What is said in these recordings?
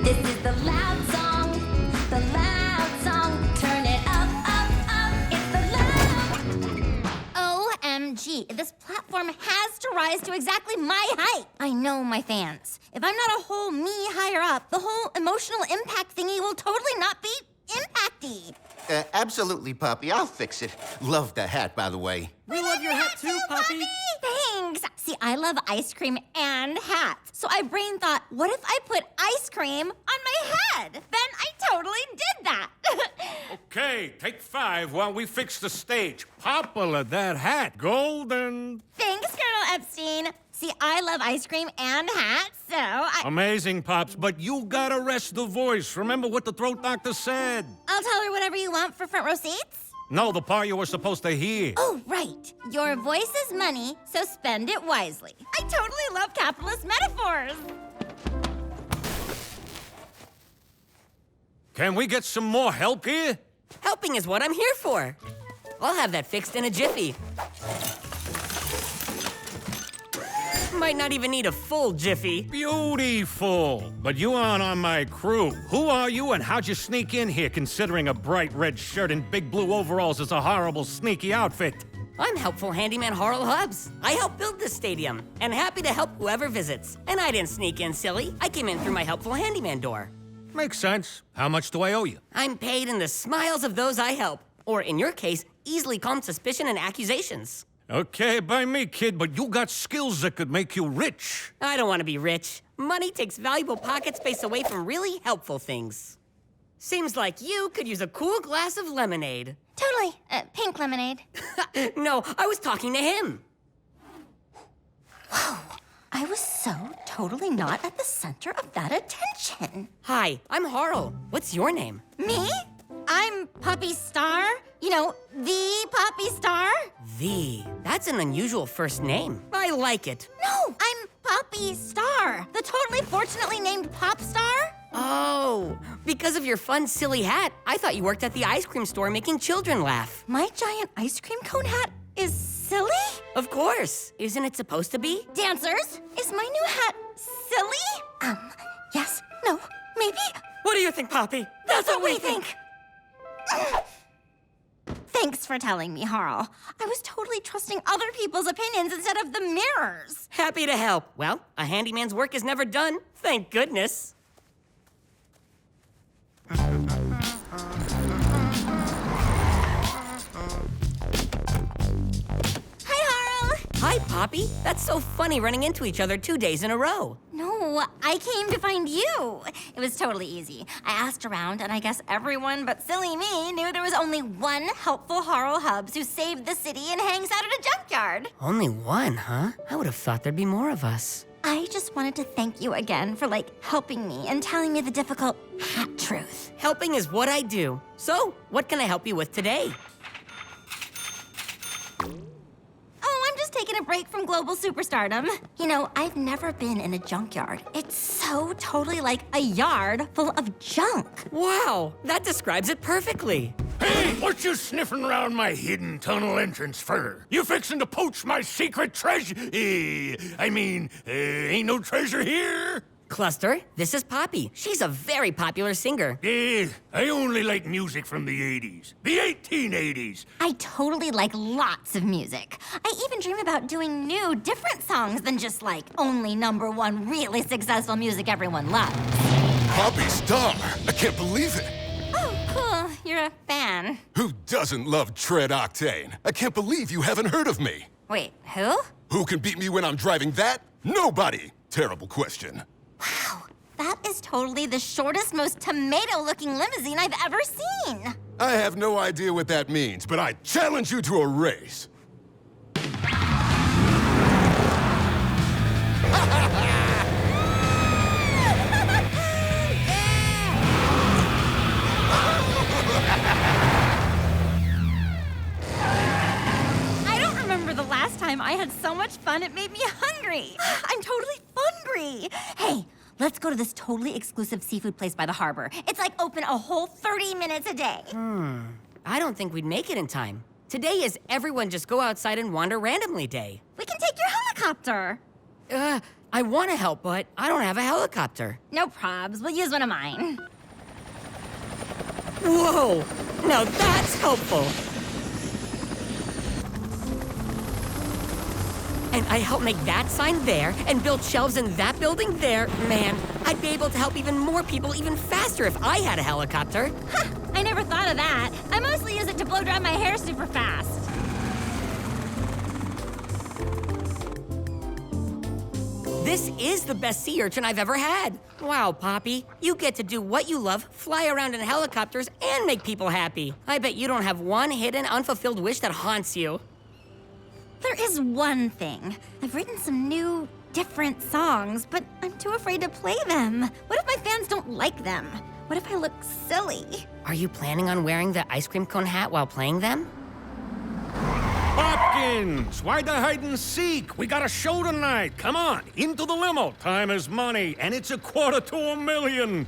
This is the loud song, the loud song. Turn it up, up, up. It's the loud. OMG, this platform has to rise to exactly my height. I know my fans. If I'm not a whole me higher up, the whole emotional impact thingy will totally not be impacty. Absolutely, Poppy. I'll fix it. Love the hat, by the way. We love your hat too, Poppy. Thanks. See, I love ice cream and hats. So I brain thought, what if I put ice cream on my head? Then I totally did that. Okay, take 5 while we fix the stage. Popular, that hat. Golden. Thanks, Colonel Epstein. See, I love ice cream and hats, so Amazing, Pops, but you gotta rest the voice. Remember what the throat doctor said. I'll tell her whatever you want for front row seats. No, the part you were supposed to hear. Oh, right. Your voice is money, so spend it wisely. I totally love capitalist metaphors. Can we get some more help here? Helping is what I'm here for. I'll have that fixed in a jiffy. Might not even need a full jiffy. Beautiful. But you aren't on my crew. Who are you and how'd you sneak in here considering a bright red shirt and big blue overalls is a horrible, sneaky outfit? I'm helpful handyman Harl Hubbs. I helped build this stadium, and happy to help whoever visits. And I didn't sneak in, silly. I came in through my helpful handyman door. Makes sense. How much do I owe you? I'm paid in the smiles of those I help. Or in your case, easily calm suspicion and accusations. Okay, by me, kid, but you got skills that could make you rich. I don't want to be rich. Money takes valuable pocket space away from really helpful things. Seems like you could use a cool glass of lemonade. Totally. Pink lemonade. No, I was talking to him. Whoa. I was so totally not at the center of that attention. Hi, I'm Harl. What's your name? Me? I'm Puppy Starr. You know, the Puppy Starr. That's an unusual first name. I like it. No, I'm Puppy Starr, the totally fortunately named pop star. Oh, because of your fun, silly hat, I thought you worked at the ice cream store making children laugh. My giant ice cream cone hat is silly? Of course. Isn't it supposed to be? Dancers, is my new hat silly? Yes, no, maybe? What do you think, Poppy? That's what we think. Thanks for telling me, Harl. I was totally trusting other people's opinions instead of the mirror's. Happy to help. Well, a handyman's work is never done. Thank goodness. Hi, Poppy. That's so funny running into each other 2 days in a row. No, I came to find you. It was totally easy. I asked around, and I guess everyone but silly me knew there was only one helpful Harl Hubbs who saved the city and hangs out at a junkyard. Only one, huh? I would have thought there'd be more of us. I just wanted to thank you again for, helping me and telling me the difficult hat truth. Helping is what I do. So, what can I help you with today? Taking a break from global superstardom. You know, I've never been in a junkyard. It's so totally like a yard full of junk. Wow, that describes it perfectly. Hey, what you sniffing around my hidden tunnel entrance for? You fixing to poach my secret treasure? Ain't no treasure here. Cluster, this is Poppy. She's a very popular singer. I only like music from the 80s. The 1880s. I totally like lots of music. I even dream about doing new, different songs than just only #1 really successful music everyone loves. Poppy Starr! I can't believe it! Oh, cool. You're a fan. Who doesn't love Tread Octane? I can't believe you haven't heard of me. Wait, who? Who can beat me when I'm driving that? Nobody! Terrible question. Wow, that is totally the shortest, most tomato-looking limousine I've ever seen. I have no idea what that means, but I challenge you to a race. I don't remember the last time I had so much fun it made me hungry. I'm totally hungry. Hey, let's go to this totally exclusive seafood place by the harbor. It's open a whole 30 minutes a day. I don't think we'd make it in time. Today is everyone just go outside and wander randomly day. We can take your helicopter. I want to help, but I don't have a helicopter. No probs. We'll use one of mine. Whoa! Now that's helpful! And I helped make that sign there and build shelves in that building there. Man, I'd be able to help even more people even faster if I had a helicopter. Ha! I never thought of that. I mostly use it to blow dry my hair super fast. This is the best sea urchin I've ever had. Wow, Poppy, you get to do what you love, fly around in helicopters, and make people happy. I bet you don't have one hidden, unfulfilled wish that haunts you. There is one thing. I've written some new, different songs, but I'm too afraid to play them. What if my fans don't like them? What if I look silly? Are you planning on wearing the ice cream cone hat while playing them? Hopkins, why the hide and seek? We got a show tonight. Come on, into the limo. Time is money, and it's $250,000.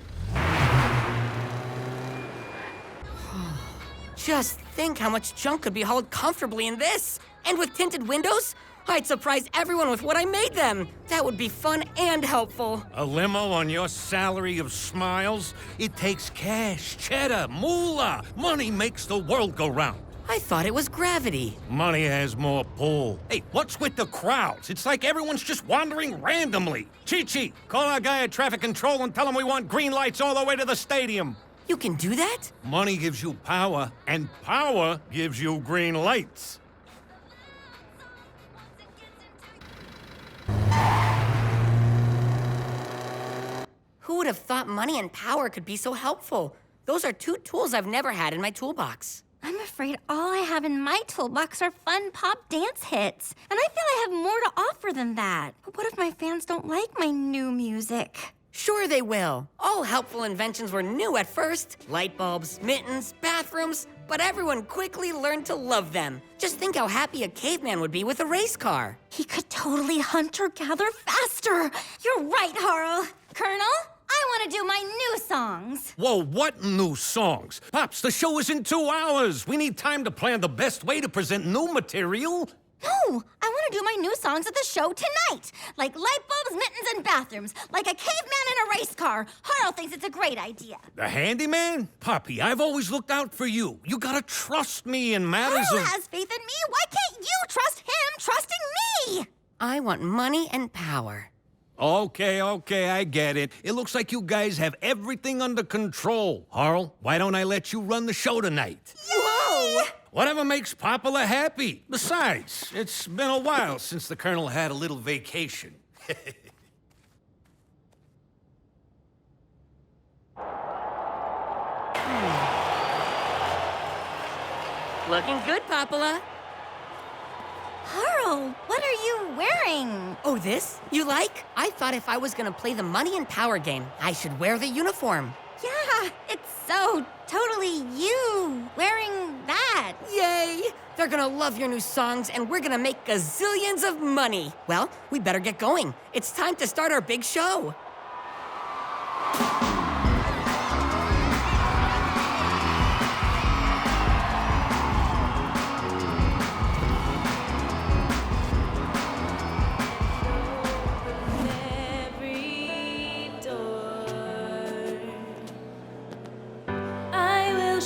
Just think how much junk could be hauled comfortably in this. And with tinted windows, I'd surprise everyone with what I made them. That would be fun and helpful. A limo on your salary of smiles? It takes cash, cheddar, moolah. Money makes the world go round. I thought it was gravity. Money has more pull. Hey, what's with the crowds? It's like everyone's just wandering randomly. Chi-Chi, call our guy at traffic control and tell him we want green lights all the way to the stadium. You can do that? Money gives you power, and power gives you green lights. Who would have thought money and power could be so helpful? Those are two tools I've never had in my toolbox. I'm afraid all I have in my toolbox are fun pop dance hits. And I feel I have more to offer than that. But what if my fans don't like my new music? Sure they will. All helpful inventions were new at first. Light bulbs, mittens, bathrooms, but everyone quickly learned to love them. Just think how happy a caveman would be with a race car. He could totally hunt or gather faster. You're right, Harl. Colonel, I want to do my new songs. Whoa, what new songs? Pops, the show is in 2 hours. We need time to plan the best way to present new material. No, I want to do my new songs at the show tonight. Like light bulbs, mittens, and bathrooms. Like a caveman in a race car. Harl thinks it's a great idea. The handyman? Poppy, I've always looked out for you. You gotta trust me in matters Harl of... has faith in me. Why can't you trust him trusting me? I want money and power. Okay, I get it. It looks like you guys have everything under control. Harl, why don't I let you run the show tonight? Whoa! Whatever makes Popula happy. Besides, it's been a while since the Colonel had a little vacation. Looking good, Popula. Harl, what are you wearing? Oh, this? You like? I thought if I was gonna play the money and power game, I should wear the uniform. Yeah, it's so totally you wearing that. Yay! They're gonna love your new songs, and we're gonna make gazillions of money. Well, we better get going. It's time to start our big show.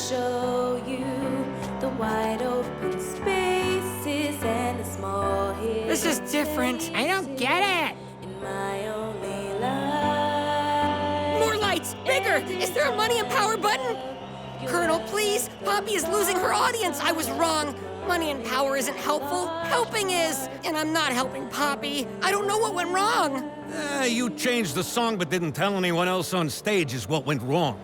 Show you the wide open spaces and the small hills. This is different. I don't get it. In my only life. More lights, bigger. Is there a money and power button? Colonel, please. Poppy is losing her audience. I was wrong. Money and power isn't helpful. Helping is. And I'm not helping Poppy. I don't know what went wrong. You changed the song but didn't tell anyone else on stage is what went wrong.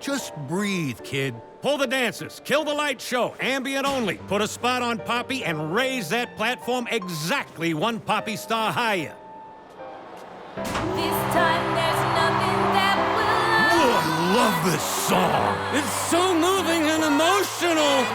Just breathe, kid. Pull the dancers, kill the light show, ambient only. Put a spot on Poppy and raise that platform exactly 1 Poppy star higher. This time there's nothing that will Oh, I love this song. It's so moving and emotional.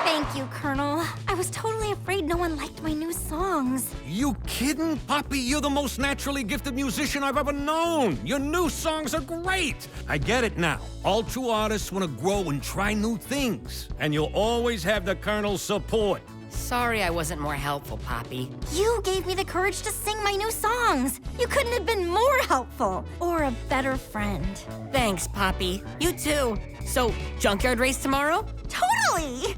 Thank you, Colonel. I was totally afraid no one liked you kidding? Poppy, you're the most naturally gifted musician I've ever known. Your new songs are great. I get it now. All true artists want to grow and try new things. And you'll always have the Colonel's support. Sorry I wasn't more helpful, Poppy. You gave me the courage to sing my new songs. You couldn't have been more helpful or a better friend. Thanks, Poppy. You too. So, junkyard race tomorrow? Totally!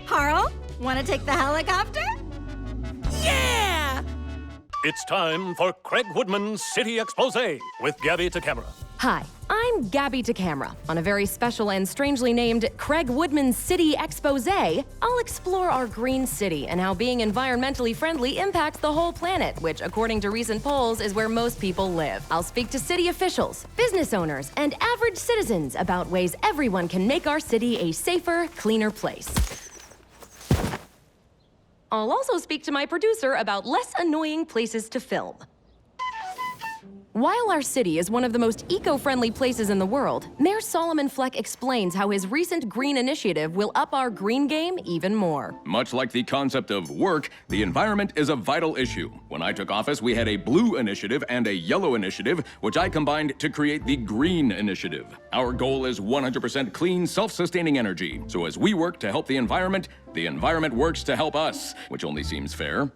Harl, want to take the helicopter? Yeah! It's time for Craig Woodman's City Exposé with Gabby to Camera. Hi, I'm Gabby to Camera. On a very special and strangely named Craig Woodman's City Exposé, I'll explore our green city and how being environmentally friendly impacts the whole planet, which, according to recent polls, is where most people live. I'll speak to city officials, business owners, and average citizens about ways everyone can make our city a safer, cleaner place. I'll also speak to my producer about less annoying places to film. While our city is one of the most eco-friendly places in the world, Mayor Solomon Fleck explains how his recent green initiative will up our green game even more. Much like the concept of work, the environment is a vital issue. When I took office, we had a blue initiative and a yellow initiative, which I combined to create the green initiative. Our goal is 100% clean, self-sustaining energy. So as we work to help the environment works to help us, which only seems fair.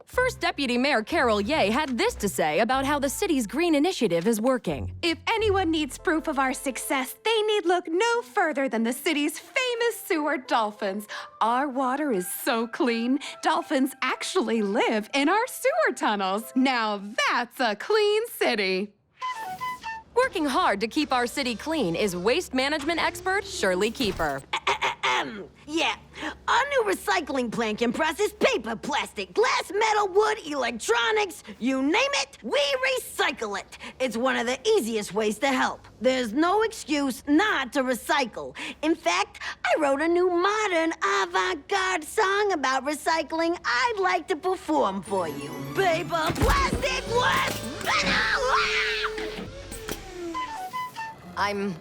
First Deputy Mayor Carol Ye had this to say about how the city's green initiative is working. If anyone needs proof of our success, they need look no further than the city's famous sewer dolphins. Our water is so clean, dolphins actually live in our sewer tunnels. Now that's a clean city. Working hard to keep our city clean is waste management expert Shirley Keeper. Yeah, our new recycling plant can process paper, plastic, glass, metal, wood, electronics, you name it, we recycle it. It's one of the easiest ways to help. There's no excuse not to recycle. In fact, I wrote a new modern avant-garde song about recycling I'd like to perform for you. Paper, plastic, wood, metal! I'm,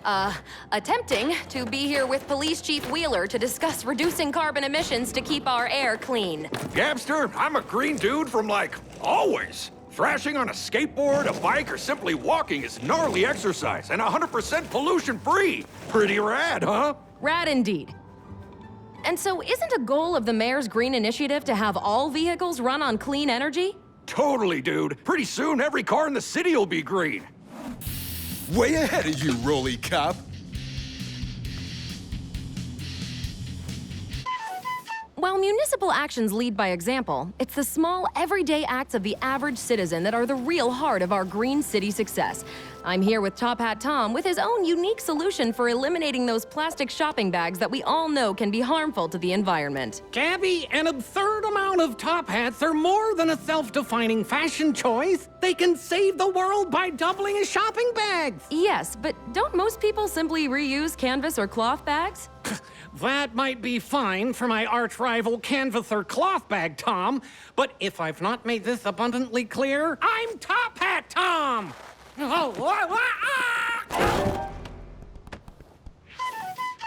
attempting to be here with Police Chief Wheeler to discuss reducing carbon emissions to keep our air clean. Gabster, I'm a green dude from, always. Thrashing on a skateboard, a bike, or simply walking is gnarly exercise and 100% pollution-free. Pretty rad, huh? Rad indeed. And so isn't a goal of the mayor's green initiative to have all vehicles run on clean energy? Totally, dude. Pretty soon, every car in the city will be green. Way ahead of you, Rolly Cop. While municipal actions lead by example, it's the small, everyday acts of the average citizen that are the real heart of our green city success. I'm here with Top Hat Tom with his own unique solution for eliminating those plastic shopping bags that we all know can be harmful to the environment. Gabby, an absurd amount of top hats are more than a self-defining fashion choice. They can save the world by doubling as shopping bags. Yes, but don't most people simply reuse canvas or cloth bags? That might be fine for my arch-rival canvasser cloth bag, Tom, but if I've not made this abundantly clear, I'm Top Hat Tom!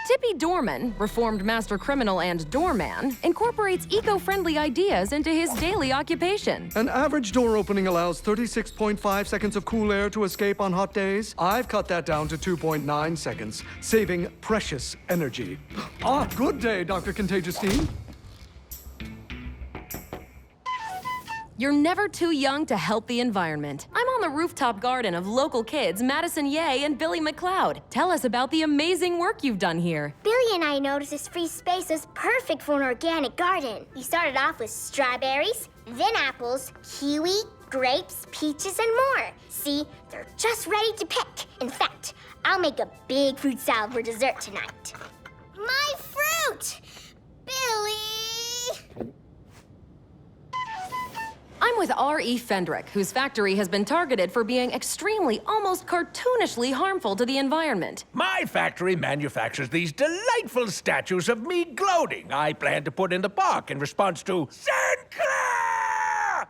Tippy Dorman, reformed master criminal and doorman, incorporates eco-friendly ideas into his daily occupation. An average door opening allows 36.5 seconds of cool air to escape on hot days. I've cut that down to 2.9 seconds, saving precious energy. Good day, Dr. Contagiousteen. You're never too young to help the environment. I'm on the rooftop garden of local kids Madison Ye and Billy McLeod. Tell us about the amazing work you've done here. Billy and I noticed this free space was perfect for an organic garden. We started off with strawberries, then apples, kiwi, grapes, peaches, and more. See, they're just ready to pick. In fact, I'll make a big fruit salad for dessert tonight. My fruit! Billy! I'm with R.E. Fendrick, whose factory has been targeted for being extremely, almost cartoonishly harmful to the environment. My factory manufactures these delightful statues of me gloating I plan to put in the park in response to Sinclair!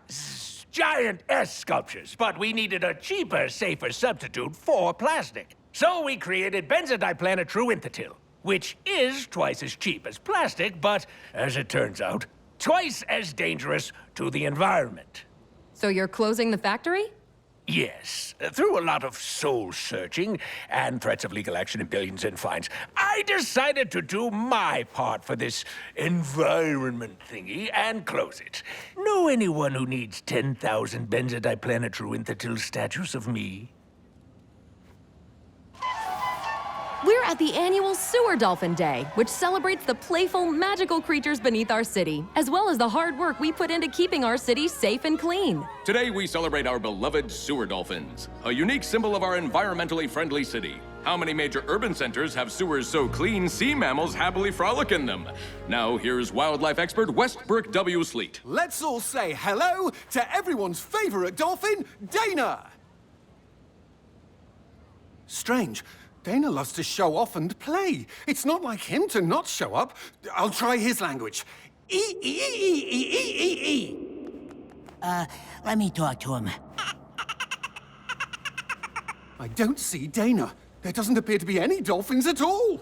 Giant S sculptures, but we needed a cheaper, safer substitute for plastic. So we created benzodiplanetruinthetil, which is twice as cheap as plastic, but as it turns out, twice as dangerous to the environment. So you're closing the factory? Yes, through a lot of soul-searching and threats of legal action and billions in fines, I decided to do my part for this environment thingy and close it. Know anyone who needs 10,000 benzodiazepinetryl statues of me? We're at the annual Sewer Dolphin Day, which celebrates the playful, magical creatures beneath our city, as well as the hard work we put into keeping our city safe and clean. Today, we celebrate our beloved sewer dolphins, a unique symbol of our environmentally friendly city. How many major urban centers have sewers so clean sea mammals happily frolic in them? Now, here's wildlife expert Westbrook W. Sleet. Let's all say hello to everyone's favorite dolphin, Dana! Strange. Dana loves to show off and play. It's not like him to not show up. I'll try his language. Let me talk to him. I don't see Dana. There doesn't appear to be any dolphins at all.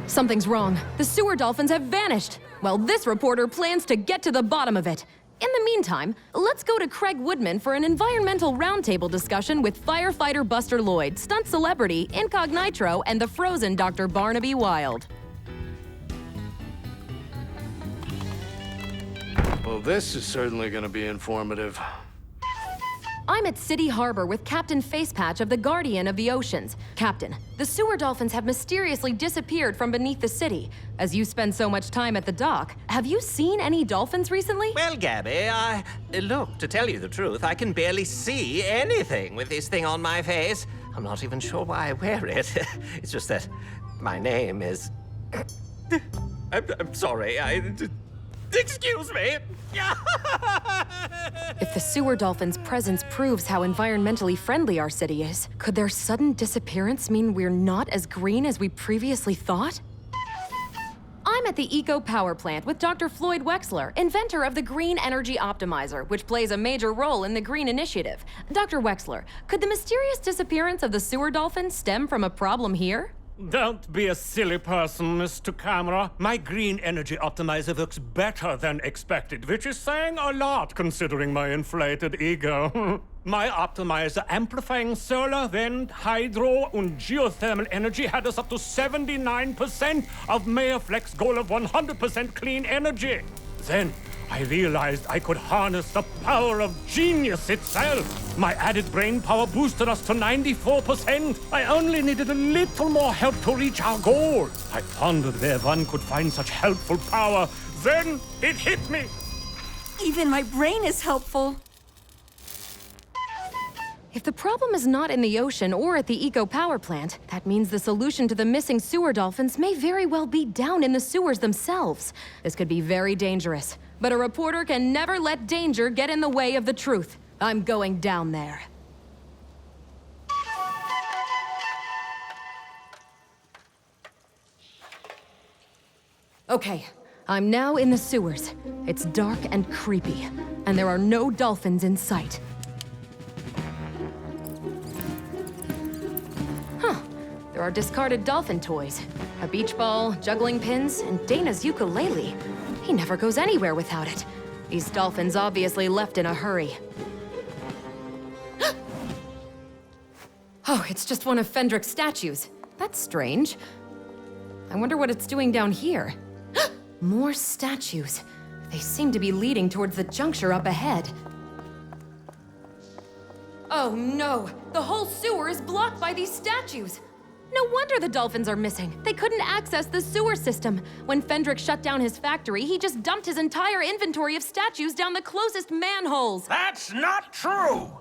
Something's wrong. The sewer dolphins have vanished. Well, this reporter plans to get to the bottom of it. In the meantime, let's go to Craig Woodman for an environmental roundtable discussion with firefighter Buster Lloyd, stunt celebrity Incognito, and the frozen Dr. Barnaby Wild. Well, this is certainly going to be informative. I'm at City Harbor with Captain Facepatch of the Guardian of the Oceans. Captain, the sewer dolphins have mysteriously disappeared from beneath the city. As you spend so much time at the dock, have you seen any dolphins recently? Well, Gabby, look, to tell you the truth, I can barely see anything with this thing on my face. I'm not even sure why I wear it. It's just that my name is... I'm sorry, Excuse me! If the sewer dolphins' presence proves how environmentally friendly our city is, could their sudden disappearance mean we're not as green as we previously thought? I'm at the Eco Power Plant with Dr. Floyd Wexler, inventor of the Green Energy Optimizer, which plays a major role in the Green Initiative. Dr. Wexler, could the mysterious disappearance of the sewer dolphins stem from a problem here? Don't be a silly person, Mr. Camera. My green energy optimizer works better than expected, which is saying a lot considering my inflated ego. My optimizer amplifying solar, wind, hydro, and geothermal energy had us up to 79% of Mayor Fleck's goal of 100% clean energy. Then, I realized I could harness the power of genius itself. My added brain power boosted us to 94%. I only needed a little more help to reach our goal. I pondered where one could find such helpful power. Then it hit me. Even my brain is helpful. If the problem is not in the ocean or at the Eco Power Plant, that means the solution to the missing sewer dolphins may very well be down in the sewers themselves. This could be very dangerous. But a reporter can never let danger get in the way of the truth. I'm going down there. Okay, I'm now in the sewers. It's dark and creepy, and there are no dolphins in sight. Huh, there are discarded dolphin toys. A beach ball, juggling pins, and Dana's ukulele. He never goes anywhere without it. These dolphins obviously left in a hurry. Oh, it's just one of Fendrick's statues. That's strange. I wonder what it's doing down here. More statues. They seem to be leading towards the juncture up ahead. Oh no! The whole sewer is blocked by these statues! No wonder the dolphins are missing. They couldn't access the sewer system. When Fendrick shut down his factory, he just dumped his entire inventory of statues down the closest manholes. That's not true!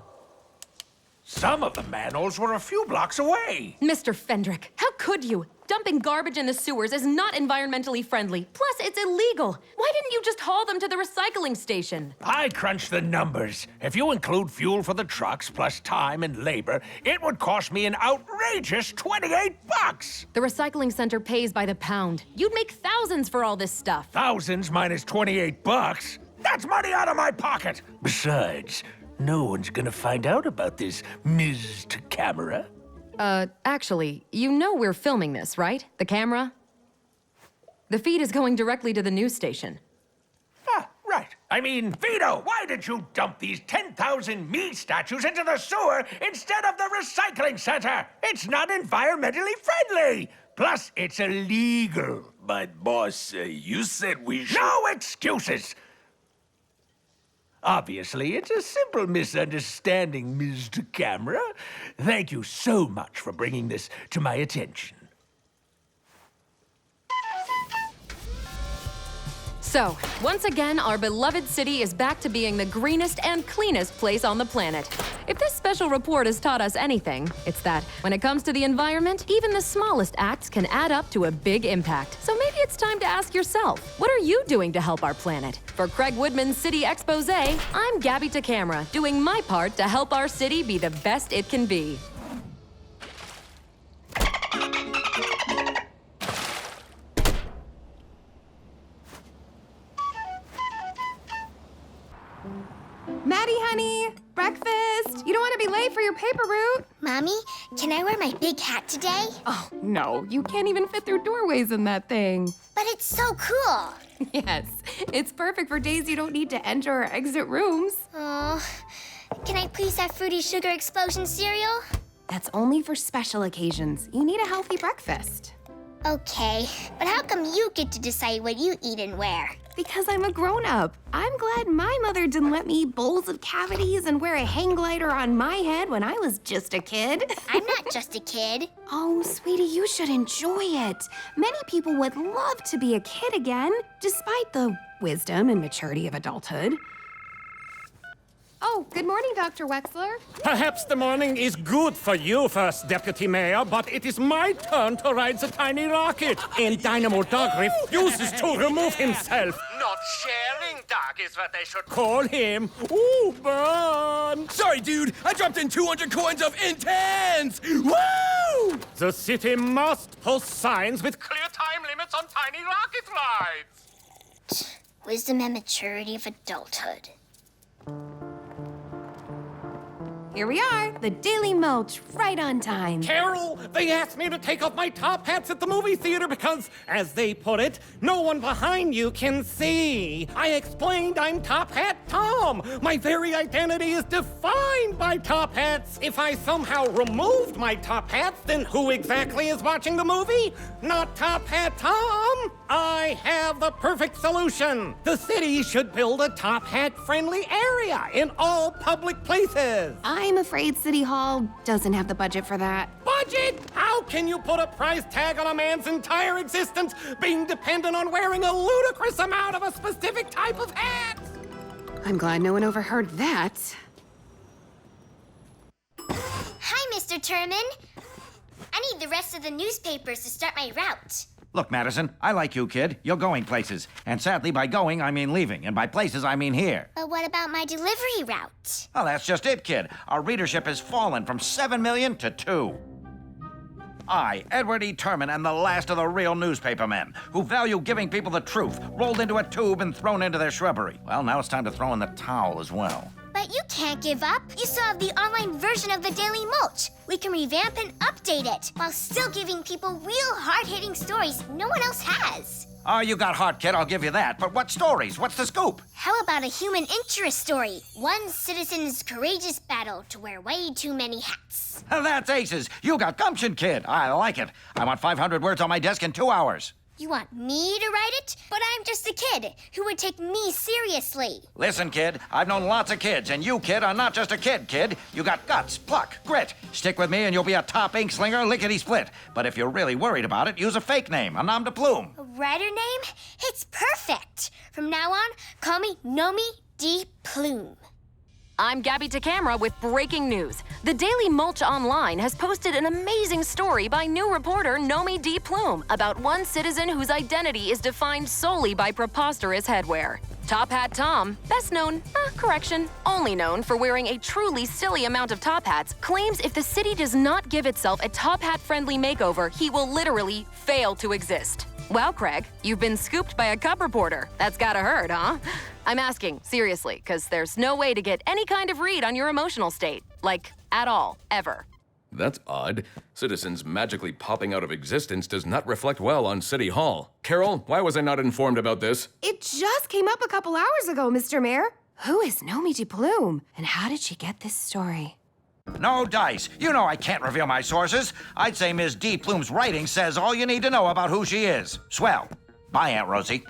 Some of the manholes were a few blocks away. Mr. Fendrick, how could you? Dumping garbage in the sewers is not environmentally friendly. Plus, it's illegal. Why didn't you just haul them to the recycling station? I crunched the numbers. If you include fuel for the trucks, plus time and labor, it would cost me an outrageous $28. The recycling center pays by the pound. You'd make thousands for all this stuff. Thousands minus $28? That's money out of my pocket! Besides, no one's gonna find out about this, Mr. Camera. Actually, you know we're filming this, right? The camera? The feed is going directly to the news station. Right. I mean, Vito, why did you dump these 10,000 me statues into the sewer instead of the recycling center? It's not environmentally friendly. Plus, it's illegal. But, boss, you said we should... No excuses! Obviously, it's a simple misunderstanding, Mr. Camera. Thank you so much for bringing this to my attention. So, once again, our beloved city is back to being the greenest and cleanest place on the planet. If this special report has taught us anything, it's that when it comes to the environment, even the smallest acts can add up to a big impact. So maybe it's time to ask yourself, what are you doing to help our planet? For Craig Woodman's City Exposé, I'm Gabby Camera, doing my part to help our city be the best it can be. Maddie, honey, breakfast. You don't want to be late for your paper route. Mommy, can I wear my big hat today? Oh, no, you can't even fit through doorways in that thing. But it's so cool. Yes, it's perfect for days you don't need to enter or exit rooms. Oh, can I please have Fruity Sugar Explosion cereal? That's only for special occasions. You need a healthy breakfast. Okay, but how come you get to decide what you eat and where? Because I'm a grown-up. I'm glad my mother didn't let me eat bowls of cavities and wear a hang glider on my head when I was just a kid. I'm not just a kid. Oh, sweetie, you should enjoy it. Many people would love to be a kid again, despite the wisdom and maturity of adulthood. Oh, good morning, Dr. Wexler. Perhaps the morning is good for you, First Deputy Mayor, but it is my turn to ride the tiny rocket. And Dynamo Dog refuses to remove himself. Not sharing, Doc, is what they should Call him. Ooh, burn! Sorry, dude. I dropped in 200 coins of intense. Woo! The city must post signs with clear time limits on tiny rocket rides. Wisdom and maturity of adulthood. Here we are, the Daily Mulch, right on time. Carol, they asked me to take off my top hats at the movie theater because, as they put it, no one behind you can see. I explained I'm Top Hat Tom. My very identity is defined by top hats. If I somehow removed my top hats, then who exactly is watching the movie? Not Top Hat Tom. I have the perfect solution. The city should build a top hat friendly area in all public places. I'm afraid City Hall doesn't have the budget for that. Budget? How can you put a price tag on a man's entire existence being dependent on wearing a ludicrous amount of a specific type of hat? I'm glad no one overheard that. Hi, Mr. Turman. I need the rest of the newspapers to start my route. Look, Madison, I like you, kid. You're going places. And sadly, by going, I mean leaving. And by places, I mean here. But what about my delivery route? Oh, that's just it, kid. Our readership has fallen from 7 million to 2. I, Edward E. Turman, am the last of the real newspaper men who value giving people the truth, rolled into a tube and thrown into their shrubbery. Well, now it's time to throw in the towel as well. But you can't give up. You still have the online version of the Daily Mulch. We can revamp and update it while still giving people real hard-hitting stories no one else has. Oh, you got heart, kid, I'll give you that. But what stories? What's the scoop? How about a human interest story? One citizen's courageous battle to wear way too many hats. That's aces. You got gumption, kid. I like it. I want 500 words on my desk in 2 hours. You want me to write it? But I'm just a kid who would take me seriously. Listen, kid, I've known lots of kids, and you, kid, are not just a kid. You got guts, pluck, grit. Stick with me and you'll be a top ink slinger lickety-split. But if you're really worried about it, use a fake name, a nom de plume. A writer name? It's perfect. From now on, call me Nomi D. Plume. I'm Gabby Camera with breaking news. The Daily Mulch Online has posted an amazing story by new reporter Nomi D. Plume about one citizen whose identity is defined solely by preposterous headwear. Top Hat Tom, best known, only known for wearing a truly silly amount of top hats, claims if the city does not give itself a top hat-friendly makeover, he will literally fail to exist. Well, Craig, you've been scooped by a cub reporter. That's gotta hurt, huh? I'm asking, seriously, because there's no way to get any kind of read on your emotional state. Like, at all, ever. That's odd. Citizens magically popping out of existence does not reflect well on City Hall. Carol, why was I not informed about this? It just came up a couple hours ago, Mr. Mayor. Who is Nomi de Plume? And how did she get this story? No dice. You know I can't reveal my sources. I'd say Ms. D. Plume's writing says all you need to know about who she is. Swell. Bye, Aunt Rosie.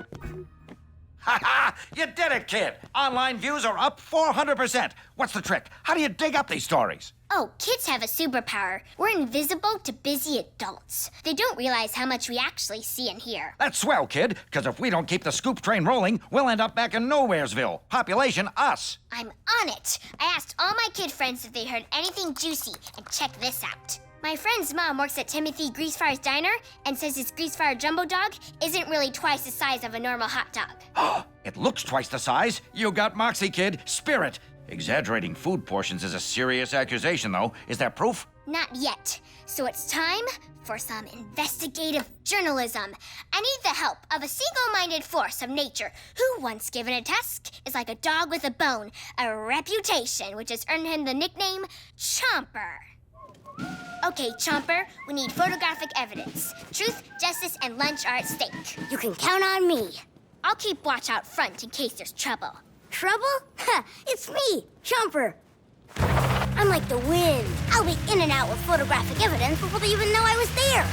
Ha ha! You did it, kid! Online views are up 400%. What's the trick? How do you dig up these stories? Oh, kids have a superpower. We're invisible to busy adults. They don't realize how much we actually see and hear. That's swell, kid, because if we don't keep the scoop train rolling, we'll end up back in Nowheresville. Population, us. I'm on it. I asked all my kid friends if they heard anything juicy, and check this out. My friend's mom works at Timothy Greasefire's diner and says his Greasefire Jumbo Dog isn't really twice the size of a normal hot dog. It looks twice the size. You got moxie, kid. Spirit. Exaggerating food portions is a serious accusation, though. Is that proof? Not yet. So it's time for some investigative journalism. I need the help of a single-minded force of nature who, once given a task, is like a dog with a bone, a reputation which has earned him the nickname Chomper. Okay, Chomper, we need photographic evidence. Truth, justice, and lunch are at stake. You can count on me. I'll keep watch out front in case there's trouble. Trouble? Ha! It's me, Chomper. I'm like the wind. I'll be in and out with photographic evidence before they even know I was there.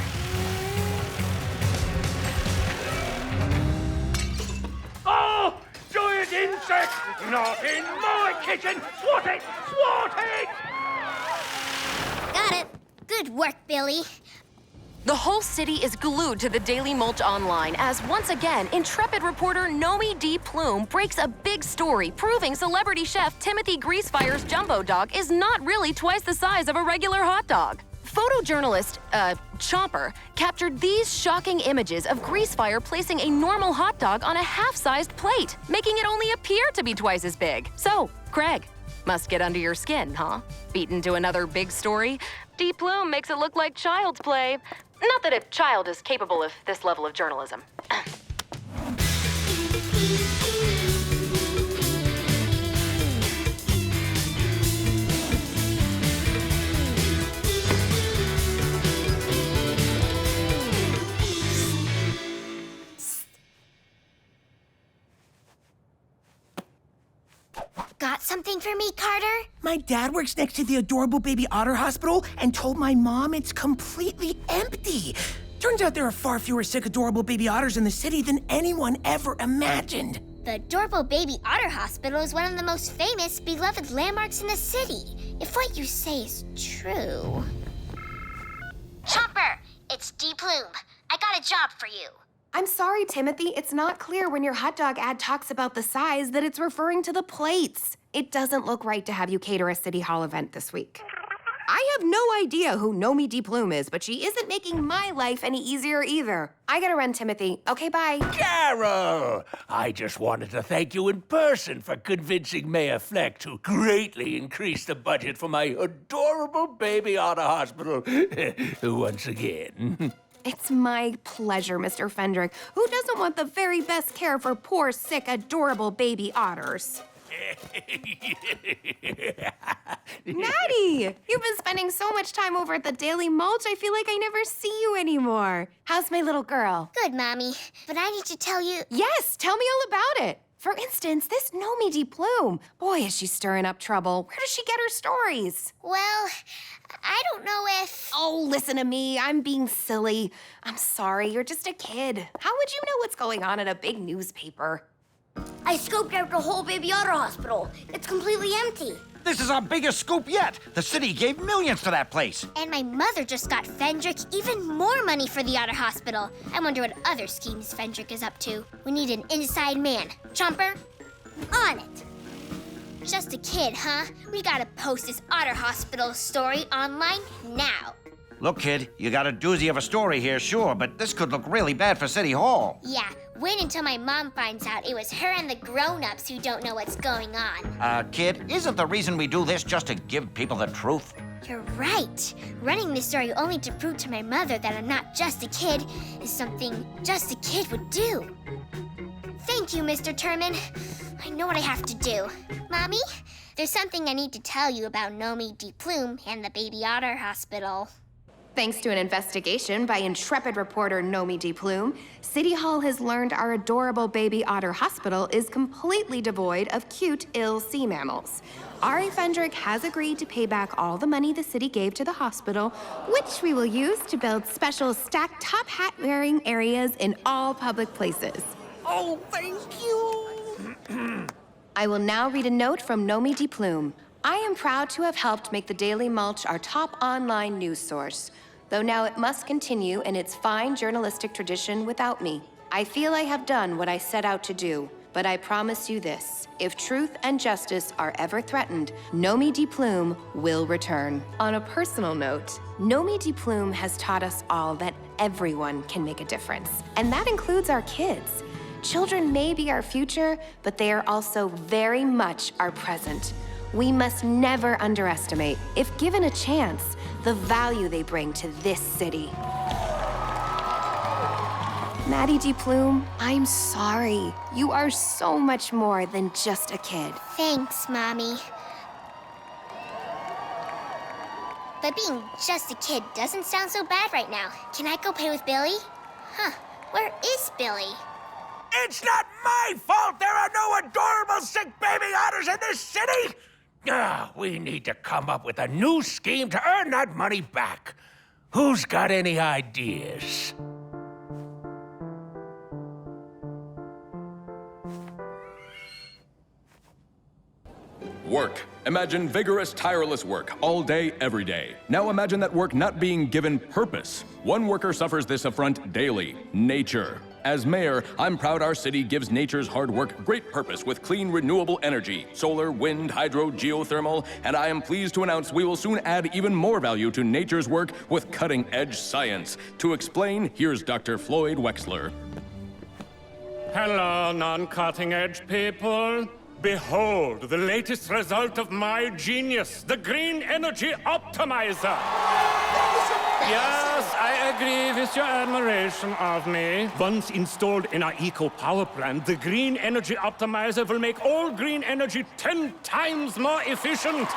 Oh! Giant insect! Not in my kitchen! Swat it! Swat it! Got it. Good work, Billy. The whole city is glued to the Daily Mulch Online as once again, intrepid reporter Nomi de Plume breaks a big story proving celebrity chef Timothy Greasefire's Jumbo Dog is not really twice the size of a regular hot dog. Photojournalist, Chomper, captured these shocking images of Greasefire placing a normal hot dog on a half-sized plate, making it only appear to be twice as big. So, Craig, must get under your skin, huh? Beaten to another big story? De Plume makes it look like child's play. Not that a child is capable of this level of journalism. Got something for me, Carter? My dad works next to the adorable baby otter hospital and told my mom it's completely empty. Turns out there are far fewer sick, adorable baby otters in the city than anyone ever imagined. The adorable baby otter hospital is one of the most famous, beloved landmarks in the city. If what you say is true. Chomper, it's D. Plume. I got a job for you. I'm sorry, Timothy. It's not clear when your hot dog ad talks about the size that it's referring to the plates. It doesn't look right to have you cater a City Hall event this week. I have no idea who Nomi de Plume is, but she isn't making my life any easier either. I gotta run, Timothy. Okay, bye. Carol! I just wanted to thank you in person for convincing Mayor Fleck to greatly increase the budget for my adorable baby otter hospital once again. It's my pleasure, Mr. Fendrick. Who doesn't want the very best care for poor, sick, adorable baby otters? Maddie! You've been spending so much time over at the Daily Mulch, I feel like I never see you anymore. How's my little girl? Good, Mommy. But I need to tell you... Yes, tell me all about it. For instance, this Nomi de Plume. Boy, is she stirring up trouble. Where does she get her stories? Well, I don't know if... Oh, listen to me. I'm being silly. I'm sorry, you're just a kid. How would you know what's going on at a big newspaper? I scoped out the whole baby otter hospital. It's completely empty. This is our biggest scoop yet. The city gave millions to that place. And my mother just got Fendrick even more money for the otter hospital. I wonder what other schemes Fendrick is up to. We need an inside man. Chomper, on it. Just a kid, huh? We gotta post this otter hospital story online now. Look, kid, you got a doozy of a story here, sure, but this could look really bad for City Hall. Yeah, wait until my mom finds out it was her and the grown-ups who don't know what's going on. Kid, isn't the reason we do this just to give people the truth? You're right. Running this story only to prove to my mother that I'm not just a kid is something just a kid would do. Thank you, Mr. Turman. I know what I have to do. Mommy, There's something I need to tell you about Nomi de Plume and the Baby Otter Hospital. Thanks to an investigation by intrepid reporter Nomi de Plume, City Hall has learned our adorable Baby Otter Hospital is completely devoid of cute, ill sea mammals. Ari Fendrick has agreed to pay back all the money the city gave to the hospital, which we will use to build special stacked top hat wearing areas in all public places. Oh, thank you! I will now read a note from Nomi de Plume. I am proud to have helped make the Daily Mulch our top online news source, though now it must continue in its fine journalistic tradition without me. I feel I have done what I set out to do, but I promise you this. If truth and justice are ever threatened, Nomi de Plume will return. On a personal note, Nomi de Plume has taught us all that everyone can make a difference, and that includes our kids. Children may be our future, but they are also very much our present. We must never underestimate, if given a chance, the value they bring to this city. Maddie de Plume, I'm sorry. You are so much more than just a kid. Thanks, Mommy. But being just a kid doesn't sound so bad right now. Can I go play with Billy? Huh, where is Billy? It's not my fault there are no adorable sick baby otters in this city! We need to come up with a new scheme to earn that money back. Who's got any ideas? Work. Imagine vigorous, tireless work, all day, every day. Now imagine that work not being given purpose. One worker suffers this affront daily: nature. As mayor, I'm proud our city gives nature's hard work great purpose with clean, renewable energy, solar, wind, hydro, geothermal, and I am pleased to announce we will soon add even more value to nature's work with cutting-edge science. To explain, here's Dr. Floyd Wexler. Hello, non-cutting-edge people. Behold the latest result of my genius, the Green Energy Optimizer. Yes, I agree with your admiration of me. Once installed in our eco-power plant, the Green Energy Optimizer will make all green energy 10 times more efficient.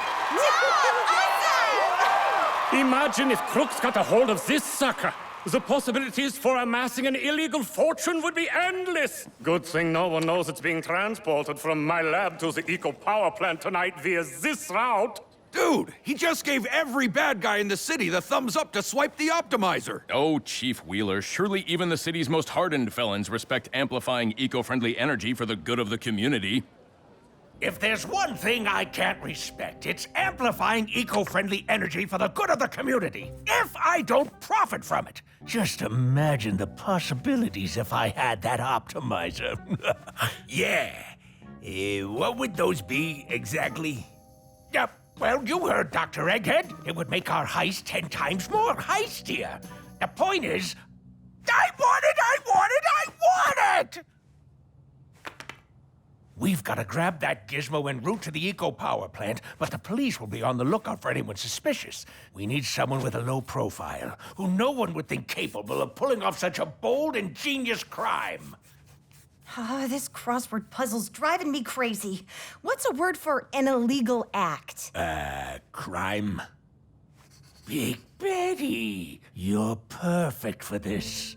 Imagine if crooks got a hold of this sucker. The possibilities for amassing an illegal fortune would be endless. Good thing no one knows it's being transported from my lab to the eco-power plant tonight via this route. Dude, he just gave every bad guy in the city the thumbs up to swipe the optimizer. Oh, Chief Wheeler, surely even the city's most hardened felons respect amplifying eco-friendly energy for the good of the community. If there's one thing I can't respect, it's amplifying eco-friendly energy for the good of the community. If I don't profit from it. Just imagine the possibilities if I had that optimizer. Yeah. What would those be exactly? Well, you heard Dr. Egghead. It would make our heist 10 times more heistier. The point is, I want it! We've got to grab that gizmo en route to the eco-power plant, but the police will be on the lookout for anyone suspicious. We need someone with a low profile, who no one would think capable of pulling off such a bold, ingenious crime. This crossword puzzle's driving me crazy. What's a word for an illegal act? Crime. Big Betty, you're perfect for this.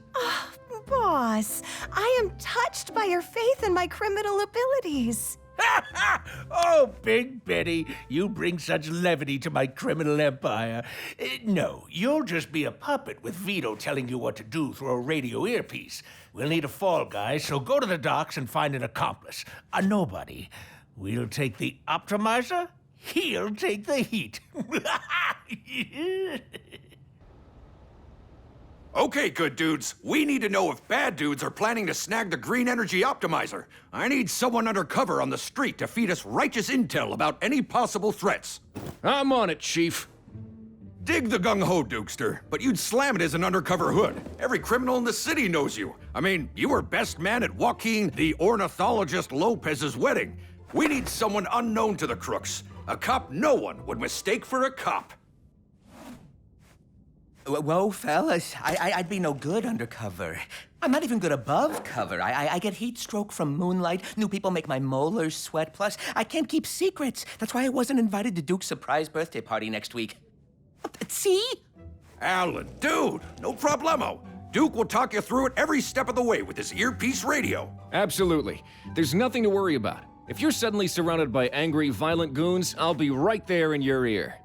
Boss, I am touched by your faith in my criminal abilities. Oh, Big Betty, you bring such levity to my criminal empire. No, you'll just be a puppet with Vito telling you what to do through a radio earpiece. We'll need a fall guy, so go to the docks and find an accomplice. A nobody. We'll take the optimizer, he'll take the heat. Okay, good dudes. We need to know if bad dudes are planning to snag the Green Energy Optimizer. I need someone undercover on the street to feed us righteous intel about any possible threats. I'm on it, Chief. Dig the gung-ho, Dukester, but you'd slam it as an undercover hood. Every criminal in the city knows you. I mean, you were best man at Joaquin the ornithologist Lopez's wedding. We need someone unknown to the crooks. A cop no one would mistake for a cop. Whoa, fellas, I'd be no good undercover. I'm not even good above cover. I get heat stroke from moonlight. New people make my molars sweat. Plus, I can't keep secrets. That's why I wasn't invited to Duke's surprise birthday party next week. See? Alan, dude, no problemo. Duke will talk you through it every step of the way with his earpiece radio. Absolutely. There's nothing to worry about. If you're suddenly surrounded by angry, violent goons, I'll be right there in your ear.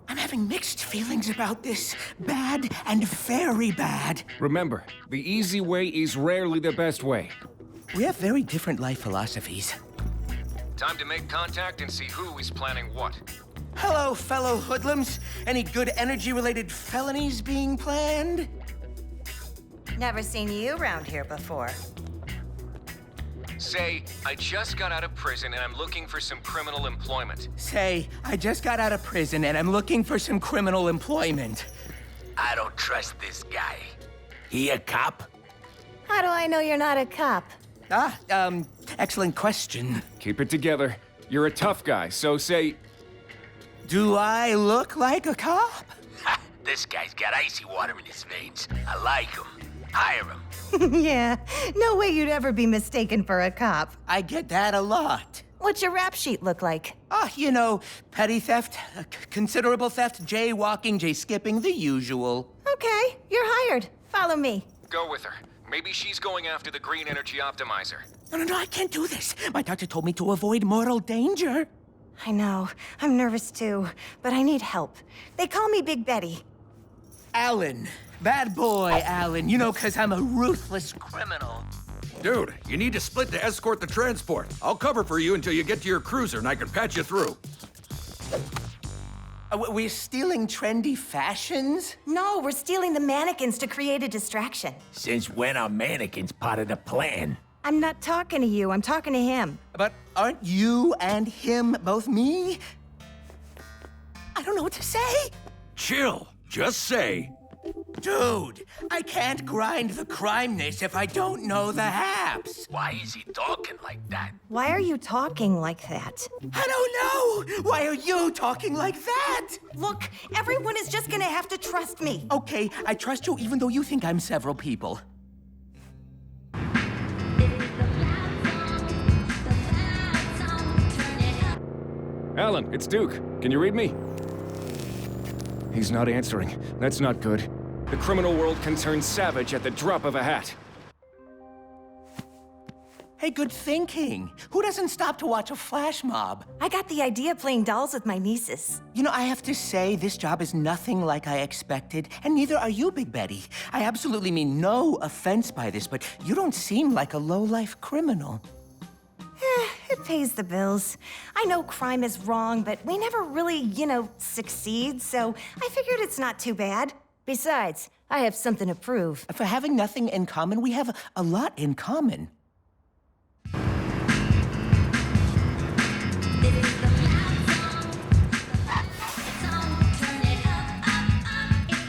I'm having mixed feelings about this. Bad and very bad. Remember, the easy way is rarely the best way. We have very different life philosophies. Time to make contact and see who is planning what. Hello, fellow hoodlums. Any good energy-related felonies being planned? Never seen you around here before. Say, I just got out of prison and I'm looking for some criminal employment. Say, I just got out of prison and I'm looking for some criminal employment. I don't trust this guy. He a cop? How do I know you're not a cop? Excellent question. Keep it together. You're a tough guy, so say... Do I look like a cop? Ha, this guy's got icy water in his veins. I like him. Hire him. Yeah, no way you'd ever be mistaken for a cop. I get that a lot. What's your rap sheet look like? You know, petty theft, considerable theft, jaywalking, jay-skipping, the usual. Okay, you're hired. Follow me. Go with her. Maybe she's going after the green energy optimizer. No, I can't do this. My doctor told me to avoid mortal danger. I know. I'm nervous too, but I need help. They call me Big Betty. Alan. Bad boy, Alan. You know, 'cause I'm a ruthless criminal. Dude, you need to split to escort the transport. I'll cover for you until you get to your cruiser and I can patch you through. We're stealing trendy fashions? No, we're stealing the mannequins to create a distraction. Since when are mannequins part of the plan? I'm not talking to you, I'm talking to him. But aren't you and him both me? I don't know what to say. Chill. Just say... Dude, I can't grind the crimeness if I don't know the haps. Why is he talking like that? Why are you talking like that? I don't know! Why are you talking like that? Look, everyone is just gonna have to trust me. Okay, I trust you even though you think I'm several people. Alan, it's Duke. Can you read me? He's not answering. That's not good. The criminal world can turn savage at the drop of a hat. Hey, good thinking. Who doesn't stop to watch a flash mob? I got the idea playing dolls with my nieces. You know, I have to say, this job is nothing like I expected, and neither are you, Big Betty. I absolutely mean no offense by this, but you don't seem like a low-life criminal. It pays the bills. I know crime is wrong, but we never really, succeed, so I figured it's not too bad. Besides, I have something to prove. For having nothing in common, we have a lot in common.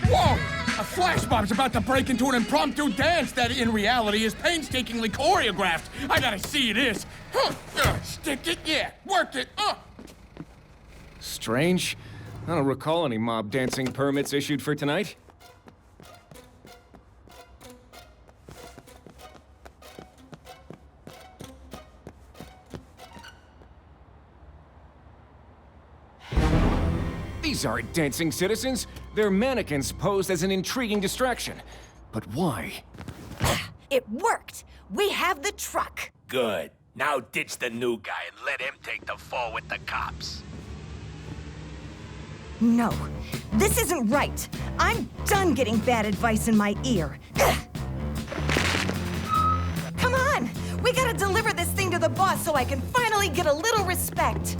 Whoa! A flash mob's about to break into an impromptu dance that in reality is painstakingly choreographed. I gotta see this. Stick it, yeah. Work it, Strange. I don't recall any mob dancing permits issued for tonight. These aren't dancing citizens. They're mannequins posed as an intriguing distraction. But why? It worked! We have the truck! Good. Now ditch the new guy and let him take the fall with the cops. No, this isn't right. I'm done getting bad advice in my ear. Come on! We gotta deliver this thing to the boss so I can finally get a little respect.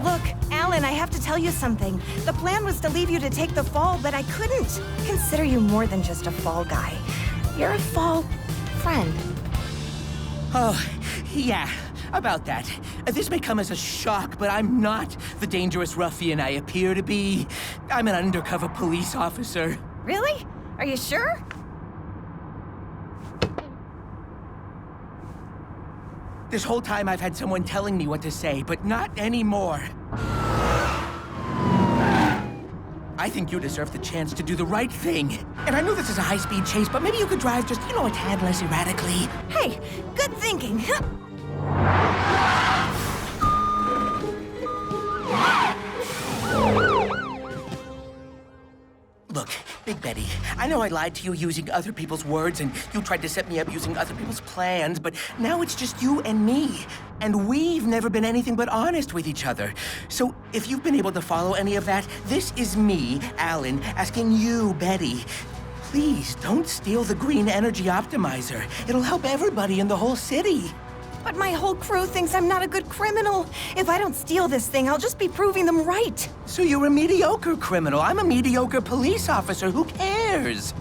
Look, Alan, I have to tell you something. The plan was to leave you to take the fall, but I couldn't. Consider you more than just a fall guy. You're a fall friend. Oh, yeah. About that, this may come as a shock, but I'm not the dangerous ruffian I appear to be. I'm an undercover police officer. Really? Are you sure? This whole time I've had someone telling me what to say, but not anymore. I think you deserve the chance to do the right thing. And I know this is a high-speed chase, but maybe you could drive just, a tad less erratically. Hey, good thinking. Look, Big Betty, I know I lied to you using other people's words, and you tried to set me up using other people's plans, but now it's just you and me. And we've never been anything but honest with each other. So if you've been able to follow any of that, this is me, Alan, asking you, Betty, please don't steal the green energy optimizer. It'll help everybody in the whole city. But my whole crew thinks I'm not a good criminal. If I don't steal this thing, I'll just be proving them right. So you're a mediocre criminal. I'm a mediocre police officer. Who cares?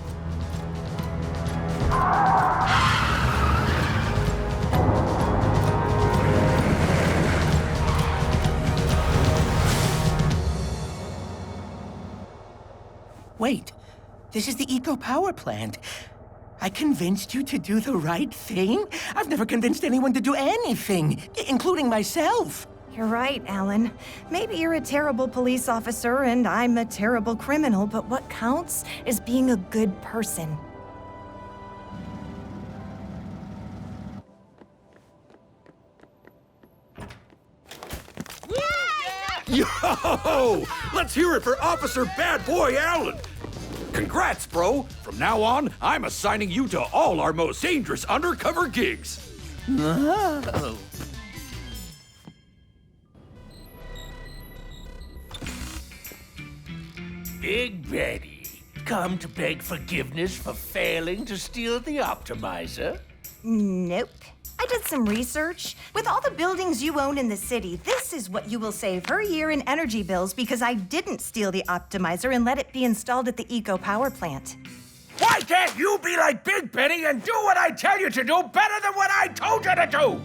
Wait, this is the eco power plant. I convinced you to do the right thing? I've never convinced anyone to do anything, including myself. You're right, Alan. Maybe you're a terrible police officer and I'm a terrible criminal, but what counts is being a good person. Yo! Let's hear it for Officer Bad Boy Allen! Congrats, bro! From now on, I'm assigning you to all our most dangerous undercover gigs. Oh. Big Betty, come to beg forgiveness for failing to steal the optimizer? Nope. I did some research. With all the buildings you own in the city, this is what you will save per year in energy bills because I didn't steal the optimizer and let it be installed at the eco power plant. Why can't you be like Big Betty and do what I tell you to do better than what I told you to do?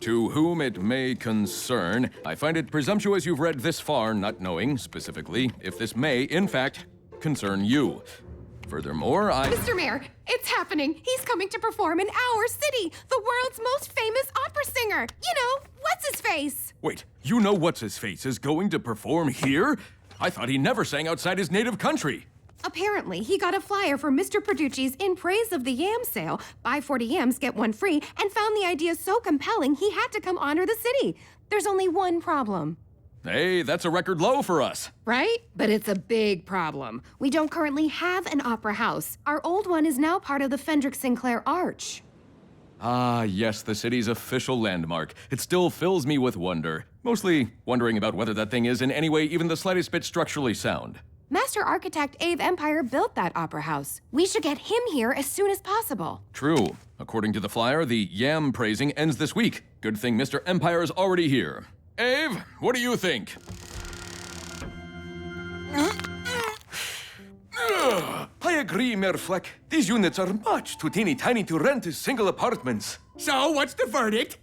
To whom it may concern, I find it presumptuous you've read this far, not knowing, specifically, if this may, in fact, concern you. Furthermore, Mr. Mayor, it's happening. He's coming to perform in our city, the world's most famous opera singer. What's-his-face? Wait, you know what's-his-face is going to perform here? I thought he never sang outside his native country. Apparently, he got a flyer for Mr. Perducci's In Praise of the Yam sale, buy 40 yams, get one free, and found the idea so compelling he had to come honor the city. There's only one problem. Hey, that's a record low for us. Right? But it's a big problem. We don't currently have an opera house. Our old one is now part of the Fendrick Sinclair Arch. Ah, yes, the city's official landmark. It still fills me with wonder. Mostly wondering about whether that thing is in any way even the slightest bit structurally sound. Master architect Ave Empire built that opera house. We should get him here as soon as possible. True. According to the flyer, the yam praising ends this week. Good thing Mr. Empire is already here. Ave, what do you think? I agree, Mayor Fleck. These units are much too teeny tiny to rent as single apartments. So, what's the verdict?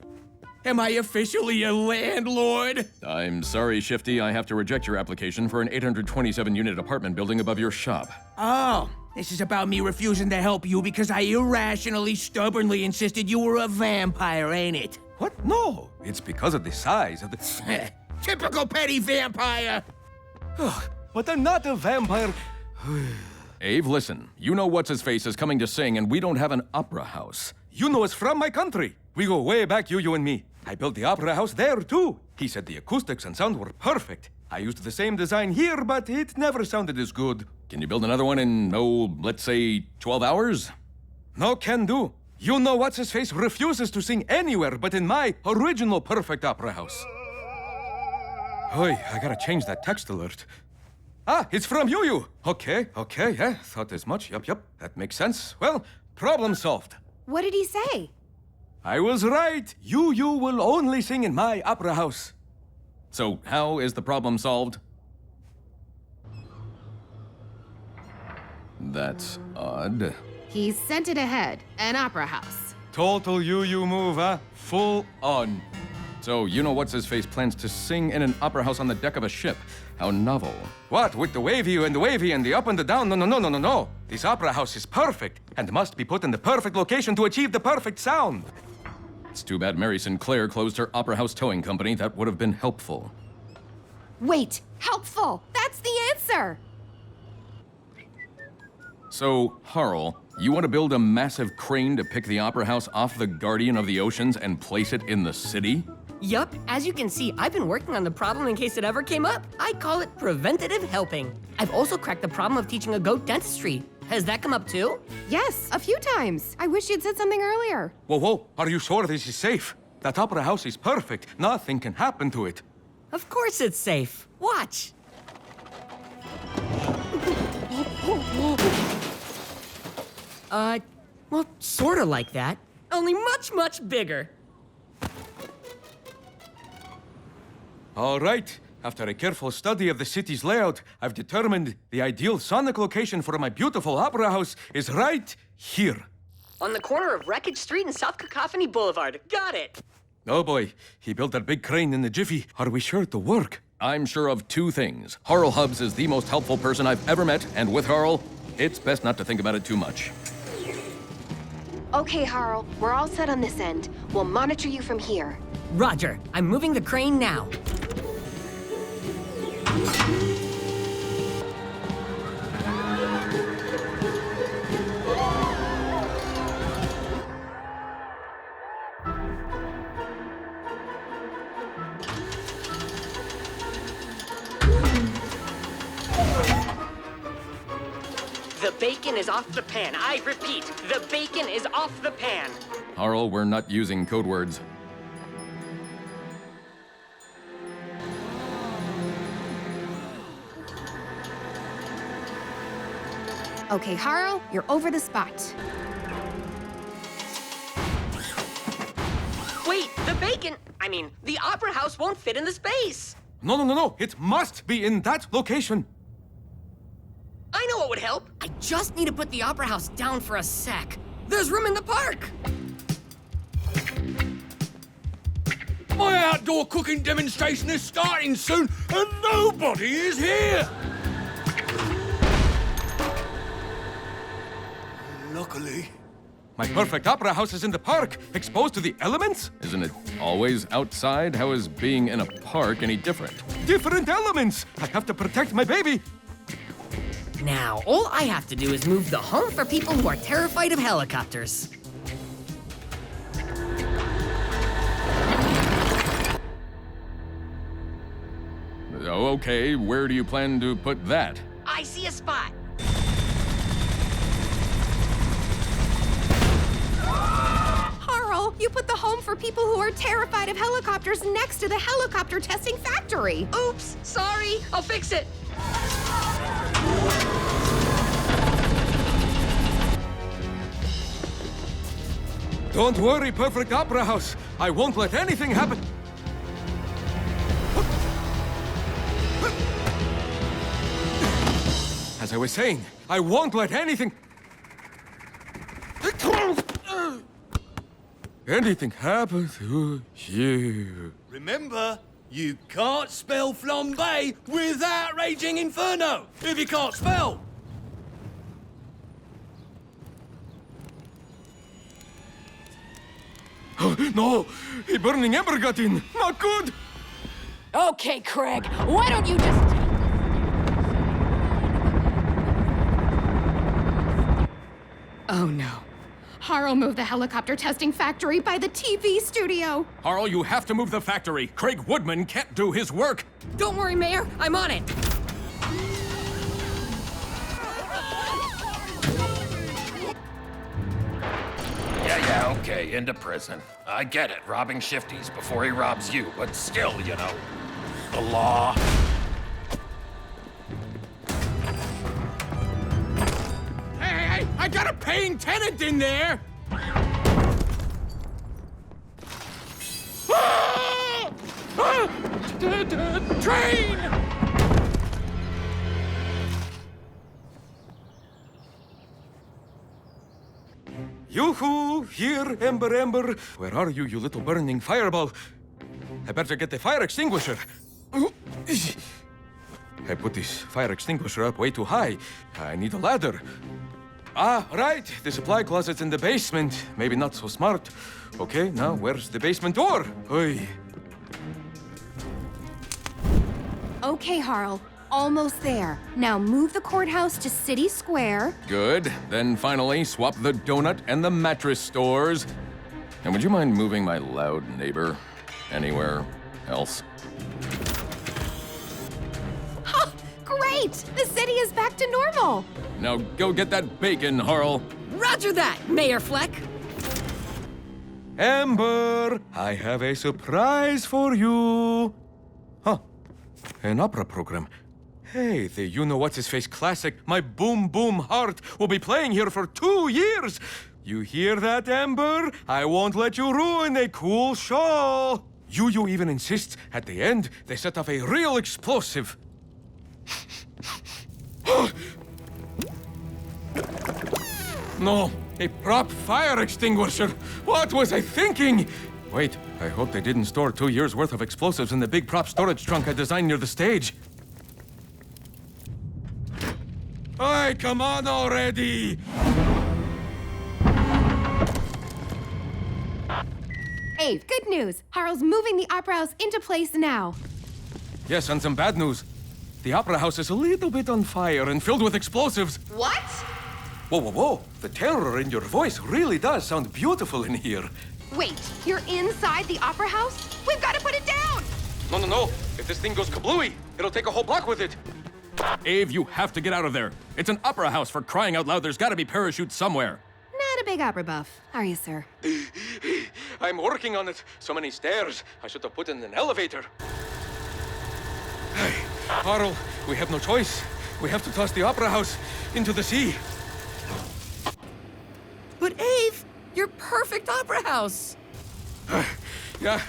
Am I officially a landlord? I'm sorry, Shifty. I have to reject your application for an 827-unit apartment building above your shop. Oh, this is about me refusing to help you because I irrationally, stubbornly insisted you were a vampire, ain't it? What? No, it's because of the size of the... Typical petty vampire! But I'm not a vampire. Ave, listen. You know what's-his-face is coming to sing, and we don't have an opera house. You know us from my country. We go way back, you and me. I built the opera house there, too. He said the acoustics and sound were perfect. I used the same design here, but it never sounded as good. Can you build another one in, let's say 12 hours? No can do. You know what's-his-face refuses to sing anywhere but in my original perfect opera house. Oi, I gotta change that text alert. Ah, it's from you. Okay, yeah, thought as much. Yup, that makes sense. Well, problem solved. What did he say? I was right. You will only sing in my opera house. So, how is the problem solved? That's odd. He sent it ahead, an opera house. Total you move, huh? Full on. So, you know what's-his-face plans to sing in an opera house on the deck of a ship. How novel. What, with the wavy and the up and the down? No. This opera house is perfect and must be put in the perfect location to achieve the perfect sound. It's too bad Mary Sinclair closed her opera house towing company. That would have been helpful. Wait, helpful! That's the answer! So, Harl, you want to build a massive crane to pick the opera house off the Guardian of the Oceans and place it in the city? Yup, as you can see, I've been working on the problem in case it ever came up. I call it preventative helping. I've also cracked the problem of teaching a goat dentistry. Has that come up too? Yes, a few times. I wish you'd said something earlier. Whoa, are you sure this is safe? That opera house is perfect. Nothing can happen to it. Of course it's safe. Watch. Well, sorta like that. Only much, much bigger. All right. After a careful study of the city's layout, I've determined the ideal sonic location for my beautiful opera house is right here. On the corner of Wreckage Street and South Cacophony Boulevard. Got it. Oh boy, he built that big crane in the jiffy. Are we sure it'll work? I'm sure of two things. Harl Hubbs is the most helpful person I've ever met, and with Harl, it's best not to think about it too much. Okay, Harl, we're all set on this end. We'll monitor you from here. Roger. I'm moving the crane now. The bacon is off the pan. I repeat, the bacon is off the pan. Harl, we're not using code words. Okay, Harl, you're over the spot. Wait, the bacon! The opera house won't fit in the space. No. It must be in that location. I know what would help. I just need to put the opera house down for a sec. There's room in the park. My outdoor cooking demonstration is starting soon, and nobody is here! Luckily. My perfect opera house is in the park, exposed to the elements? Isn't it always outside? How is being in a park any different? Different elements! I have to protect my baby! Now, all I have to do is move the home for people who are terrified of helicopters. Okay, where do you plan to put that? I see a spot. Harl, you put the home for people who are terrified of helicopters next to the helicopter testing factory. Oops, sorry. I'll fix it. Don't worry, perfect opera house. I won't let anything happen. As I was saying, I won't let anything happen to you. Remember, you can't spell flambe without raging inferno. If you can't spell. No! A burning ember got in! Not good! Okay, Craig, why don't you just... Oh no. Harl moved the helicopter testing factory by the TV studio. Harl, you have to move the factory. Craig Woodman can't do his work. Don't worry, Mayor. I'm on it. Yeah, okay, into prison. I get it, robbing shifties before he robs you, but still, you know, the law. Hey, I got a paying tenant in there! Train! You Yoo-hoo! Here, Ember, Ember. Where are you, you little burning fireball? I better get the fire extinguisher. I put this fire extinguisher up way too high. I need a ladder. Ah, right. The supply closet's in the basement. Maybe not so smart. Okay, now where's the basement door? Oy. Okay, Harl. Almost there. Now move the courthouse to City Square. Good. Then finally, swap the donut and the mattress stores. And would you mind moving my loud neighbor anywhere else? Ha! Great! The city is back to normal. Now go get that bacon, Harl. Roger that, Mayor Fleck. Ember, I have a surprise for you. Huh. An opera program. Hey, the you-know-what's-his-face classic, My Boom Boom Heart, will be playing here for 2 years. You hear that, Ember? I won't let you ruin a cool show. You even insists at the end they set off a real explosive. No, a prop fire extinguisher. What was I thinking? Wait, I hope they didn't store 2 years' worth of explosives in the big prop storage trunk I designed near the stage. Hey, come on already! Ave, good news. Harl's moving the Opera House into place now. Yes, and some bad news. The Opera House is a little bit on fire and filled with explosives. What? Whoa, whoa, whoa. The terror in your voice really does sound beautiful in here. Wait, you're inside the Opera House? We've got to put it down! No, no, no. If this thing goes kablooey, it'll take a whole block with it. Ave, you have to get out of there. It's an opera house, for crying out loud. There's got to be parachutes somewhere. Not a big opera buff, are you, sir? I'm working on it. So many stairs. I should have put in an elevator. Hey, Harl, we have no choice. We have to toss the Opera House into the sea. But Ave, you're perfect Opera House. Yeah,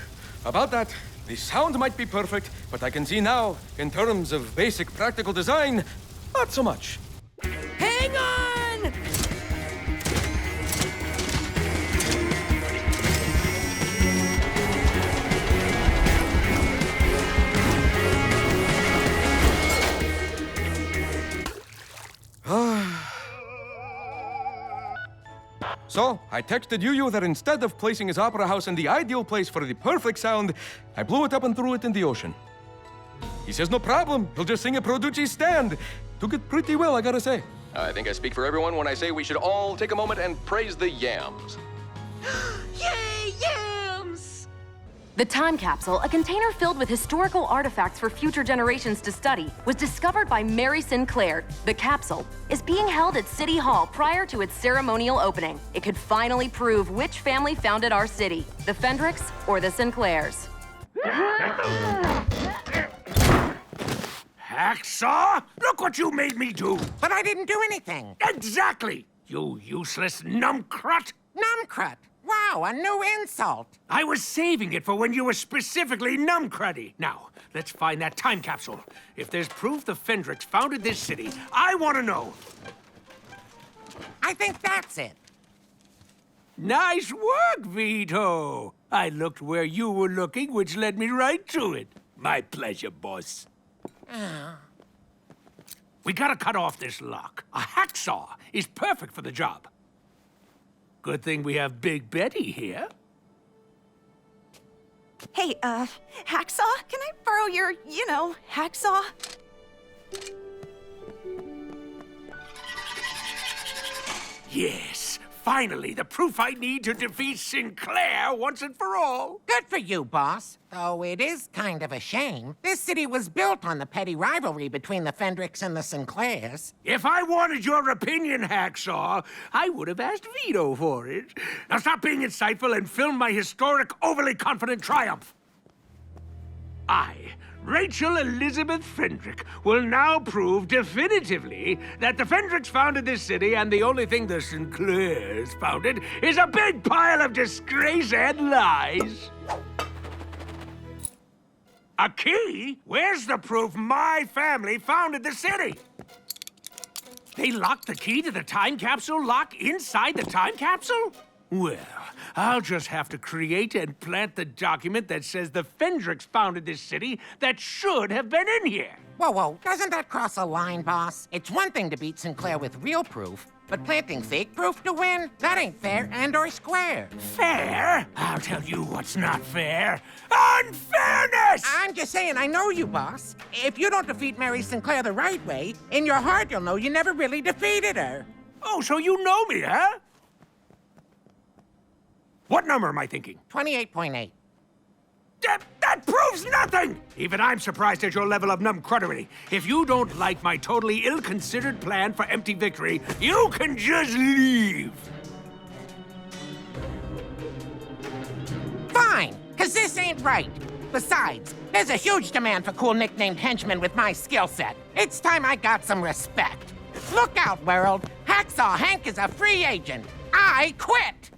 about that. The sound might be perfect, but I can see now, in terms of basic practical design, not so much. Hang on! So, I texted Yu that instead of placing his opera house in the ideal place for the perfect sound, I blew it up and threw it in the ocean. He says no problem, he'll just sing a Produce stand. Took it pretty well, I gotta say. I think I speak for everyone when I say we should all take a moment and praise the yams. Yay, yams! The time capsule, a container filled with historical artifacts for future generations to study, was discovered by Mary Sinclair. The capsule is being held at City Hall prior to its ceremonial opening. It could finally prove which family founded our city, the Fendricks or the Sinclairs. Hacksaw? Look what you made me do! But I didn't do anything. Exactly! You useless numbcrut! Numbcrut? Wow, a new insult. I was saving it for when you were specifically numbcruddy. Now, let's find that time capsule. If there's proof the Fendricks founded this city, I want to know. I think that's it. Nice work, Vito. I looked where you were looking, which led me right to it. My pleasure, boss. We gotta cut off this lock. A hacksaw is perfect for the job. Good thing we have Big Betty here. Hey, Hacksaw, can I borrow your, hacksaw? Yes, finally, the proof I need to defeat Sinclair once and for all. Good for you, boss. Though it is kind of a shame. This city was built on the petty rivalry between the Fendricks and the Sinclairs. If I wanted your opinion, Hacksaw, I would have asked Vito for it. Now stop being insightful and film my historic, overly confident triumph. I, Rachel Elizabeth Fendrick, will now prove definitively that the Fendricks founded this city, and the only thing the Sinclairs founded is a big pile of disgrace and lies. A key? Where's the proof my family founded the city? They locked the key to the time capsule lock inside the time capsule? Well, I'll just have to create and plant the document that says the Fendricks founded this city that should have been in here. Whoa, whoa, doesn't that cross a line, boss? It's one thing to beat Sinclair with real proof, but planting fake proof to win? That ain't fair and or square. Fair? I'll tell you what's not fair. Unfairness! I'm just saying, I know you, boss. If you don't defeat Mary Sinclair the right way, in your heart you'll know you never really defeated her. Oh, so you know me, huh? What number am I thinking? 28.8. That proves nothing! Even I'm surprised at your level of numcruddery. If you don't like my totally ill-considered plan for empty victory, you can just leave. Fine, because this ain't right. Besides, there's a huge demand for cool nicknamed henchmen with my skill set. It's time I got some respect. Look out, world. Hacksaw Hank is a free agent. I quit!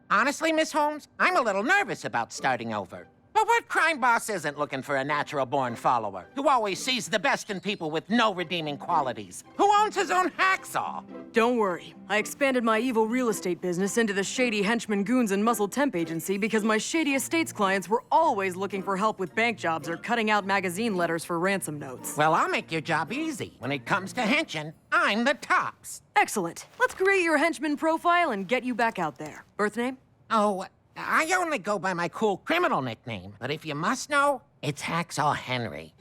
Honestly, Miss Holmes, I'm a little nervous about starting over. But what crime boss isn't looking for a natural-born follower who always sees the best in people with no redeeming qualities? Who owns his own hacksaw? Don't worry. I expanded my evil real estate business into the shady henchman goons and muscle temp agency because my shady estates clients were always looking for help with bank jobs or cutting out magazine letters for ransom notes. Well, I'll make your job easy. When it comes to henching, I'm the tops. Excellent. Let's create your henchman profile and get you back out there. Birth name? Oh, I only go by my cool criminal nickname, but if you must know, it's Hacksaw Henry.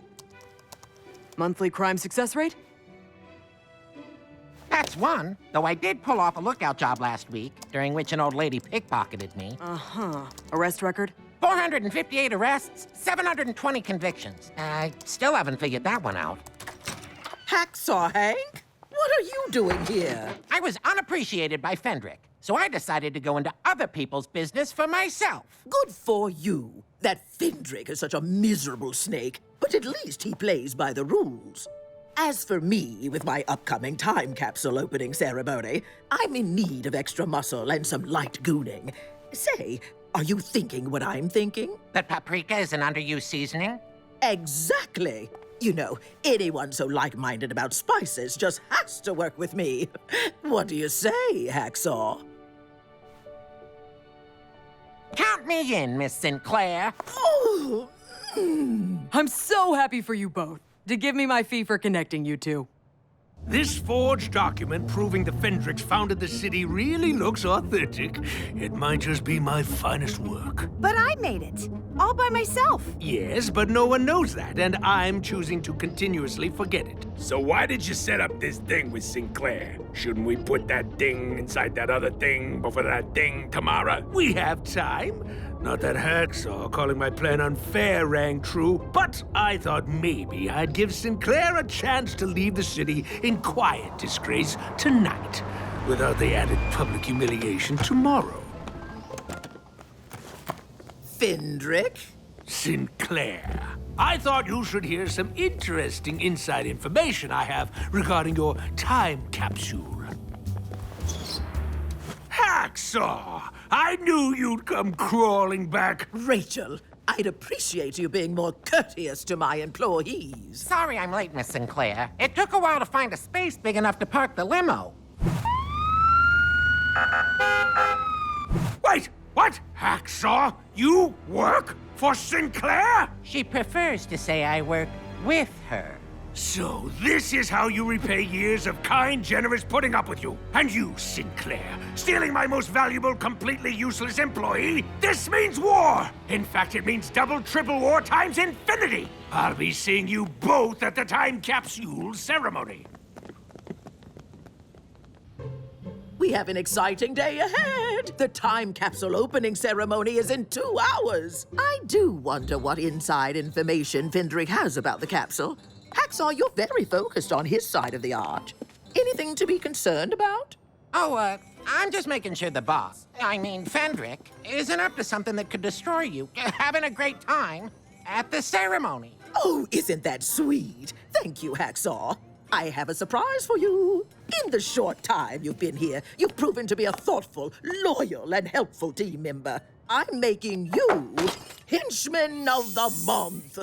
Monthly crime success rate? That's one, though I did pull off a lookout job last week, during which an old lady pickpocketed me. Uh-huh. Arrest record? 458 arrests, 720 convictions. I still haven't figured that one out. Hacksaw Hank? What are you doing here? I was unappreciated by Fendrick, so I decided to go into other people's business for myself. Good for you. That Fendrick is such a miserable snake, but at least he plays by the rules. As for me, with my upcoming time capsule opening ceremony, I'm in need of extra muscle and some light gooning. Say, are you thinking what I'm thinking? That paprika is an underused seasoning? Exactly. You know, anyone so like-minded about spices just has to work with me. What do you say, Hacksaw? Count me in, Miss Sinclair. Oh, I'm so happy for you both. To give me my fee for connecting you two. This forged document proving the Fendricks founded the city really looks authentic. It might just be my finest work. But I made it, all by myself. Yes, but no one knows that, and I'm choosing to continuously forget it. So why did you set up this thing with Sinclair? Shouldn't we put that thing inside that other thing before that thing tomorrow? We have time. Not that Hacksaw calling my plan unfair rang true, but I thought maybe I'd give Sinclair a chance to leave the city in quiet disgrace tonight, without the added public humiliation tomorrow. Fendrick? Sinclair. I thought you should hear some interesting inside information I have regarding your time capsule. Hacksaw! I knew you'd come crawling back. Rachel, I'd appreciate you being more courteous to my employees. Sorry I'm late, Miss Sinclair. It took a while to find a space big enough to park the limo. Wait, what? Hacksaw? You work for Sinclair? She prefers to say I work with her. So this is how you repay years of kind, generous putting up with you. And you, Sinclair, stealing my most valuable, completely useless employee? This means war! In fact, it means double, triple war times infinity! I'll be seeing you both at the time capsule ceremony. We have an exciting day ahead. The time capsule opening ceremony is in 2 hours. I do wonder what inside information Fendrick has about the capsule. Hacksaw, you're very focused on his side of the art. Anything to be concerned about? Oh, I'm just making sure the boss, I mean Fendrick, isn't up to something that could destroy you. Having a great time at the ceremony. Oh, isn't that sweet? Thank you, Hacksaw. I have a surprise for you. In the short time you've been here, you've proven to be a thoughtful, loyal, and helpful team member. I'm making you Henchman of the Month.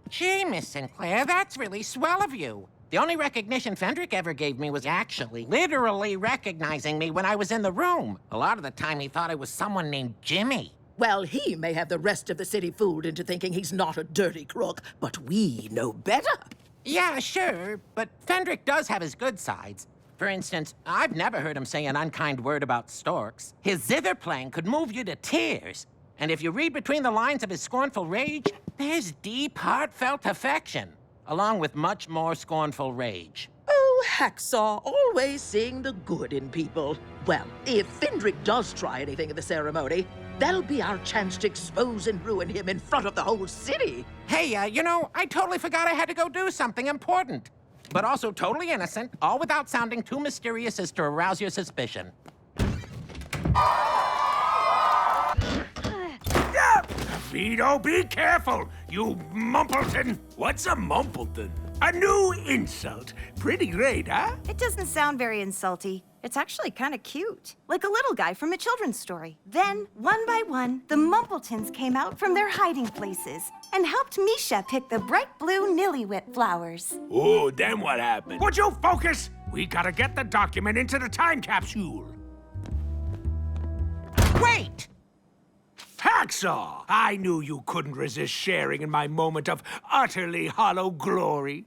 Gee, Miss Sinclair, that's really swell of you. The only recognition Fendrick ever gave me was actually, literally recognizing me when I was in the room. A lot of the time he thought I was someone named Jimmy. Well, he may have the rest of the city fooled into thinking he's not a dirty crook, but we know better. Yeah, sure, but Fendrick does have his good sides. For instance, I've never heard him say an unkind word about storks. His zither playing could move you to tears. And if you read between the lines of his scornful rage, there's deep, heartfelt affection, along with much more scornful rage. Oh, Hacksaw, always seeing the good in people. Well, if Fendrick does try anything at the ceremony, that'll be our chance to expose and ruin him in front of the whole city. Hey, you know, I totally forgot I had to go do something important. But also totally innocent, all without sounding too mysterious as to arouse your suspicion. Vito, be careful, you Mumpleton. What's a Mumpleton? A new insult. Pretty great, huh? It doesn't sound very insulty. It's actually kind of cute. Like a little guy from a children's story. Then, one by one, the Mumpletons came out from their hiding places and helped Misha pick the bright blue nillywit flowers. Oh, then what happened? Would you focus? We gotta get the document into the time capsule. Wait! Hacksaw! I knew you couldn't resist sharing in my moment of utterly hollow glory.